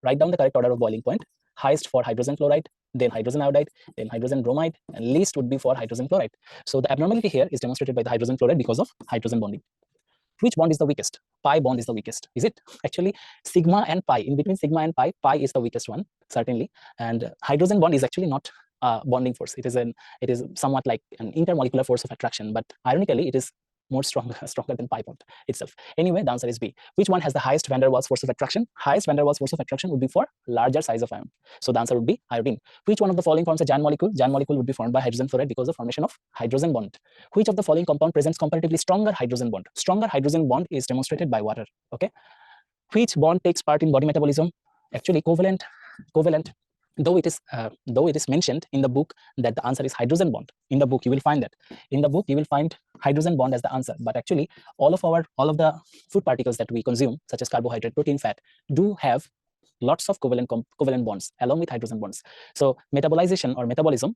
write down the correct order of boiling point, highest for hydrogen fluoride, then hydrogen iodide, then hydrogen bromide, and least would be for hydrogen fluoride. So the abnormality here is demonstrated by the hydrogen fluoride because of hydrogen bonding. Which bond is the weakest? Pi bond is the weakest. Is it? Actually, sigma and pi. In between sigma and pi is the weakest one, certainly. And hydrogen bond is actually not a bonding force. It is somewhat like an intermolecular force of attraction, but ironically, it is more stronger than pi bond itself. Anyway, the answer is B. Which one has the highest van der Waals force of attraction? Highest van der Waals force of attraction would be for larger size of ion. So the answer would be iodine. Which one of the following forms a Jan molecule? Jan molecule would be formed by hydrogen fluoride because of formation of hydrogen bond. Which of the following compound presents comparatively stronger hydrogen bond? Stronger hydrogen bond is demonstrated by water. Okay. Which bond takes part in body metabolism? Actually, covalent. Though it is mentioned in the book that the answer is hydrogen bond. In the book you will find that. In the book you will find hydrogen bond as the answer, but actually all of the food particles that we consume, such as carbohydrate, protein, fat, do have lots of covalent bonds along with hydrogen bonds. So metabolization or metabolism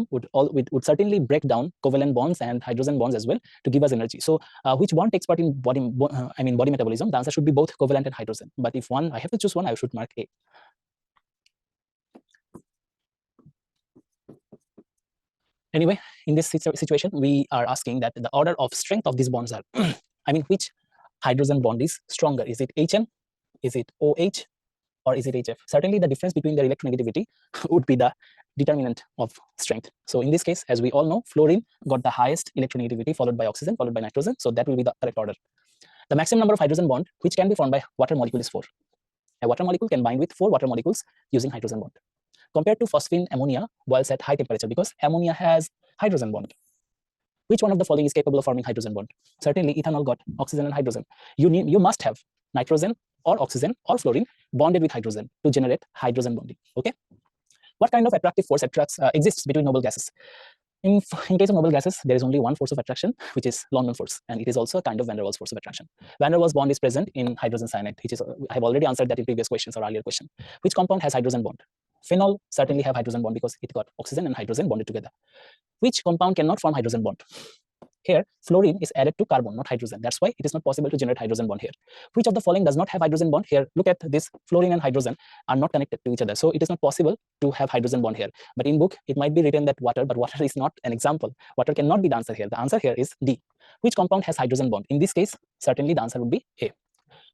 would certainly break down covalent bonds and hydrogen bonds as well to give us energy. So which bond takes part in body metabolism? The answer should be both covalent and hydrogen. But if I have to choose one, I should mark A. Anyway, in this situation, we are asking that the order of strength of these bonds are, which hydrogen bond is stronger? Is it HN? Is it OH? Or is it HF? Certainly the difference between their electronegativity would be the determinant of strength. So in this case, as we all know, fluorine got the highest electronegativity, followed by oxygen, followed by nitrogen. So that will be the correct order. The maximum number of hydrogen bond which can be formed by water molecule is 4. A water molecule can bind with 4 water molecules using hydrogen bond. Compared to phosphine ammonia boils at high temperature because ammonia has hydrogen bond. Which one of the following is capable of forming hydrogen bond? Certainly ethanol got oxygen and hydrogen. You must have nitrogen or oxygen or fluorine bonded with hydrogen to generate hydrogen bonding. Okay. What kind of attractive force exists between noble gases? In case of noble gases, there is only one force of attraction, which is London force, and it is also a kind of van der Waals force of attraction. Van der Waals bond is present in hydrogen cyanide, which is I have already answered that in previous questions or earlier question. Which compound has hydrogen bond? Phenol certainly have hydrogen bond because it got oxygen and hydrogen bonded together. Which compound cannot form hydrogen bond? Here, fluorine is added to carbon, not hydrogen. That's why it is not possible to generate hydrogen bond here. Which of the following does not have hydrogen bond? Here, look at this. Fluorine and hydrogen are not connected to each other. So it is not possible to have hydrogen bond here. But in book, it might be written that water, but water is not an example. Water cannot be the answer here. The answer here is D. Which compound has hydrogen bond? In this case, certainly the answer would be A.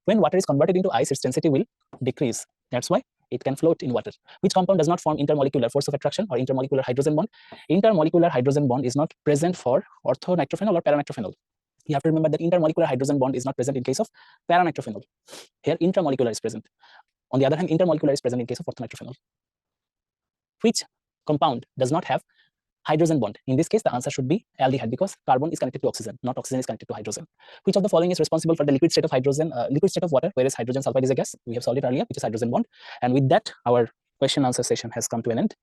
When water is converted into ice, its density will decrease. That's why it can float in water. Which compound does not form intermolecular force of attraction or intermolecular hydrogen bond? Intermolecular hydrogen bond is not present for orthonitrophenol or paranitrophenol. You have to remember that intermolecular hydrogen bond is not present in case of paranitrophenol. Here, intramolecular is present. On the other hand, intermolecular is present in case of orthonitrophenol. Which compound does not have hydrogen bond? In this case, the answer should be aldehyde because carbon is connected to oxygen, not oxygen is connected to hydrogen. Which of the following is responsible for the liquid state of liquid state of water, whereas hydrogen sulfide is a gas? We have solved it earlier, which is hydrogen bond. And with that, our question answer session has come to an end.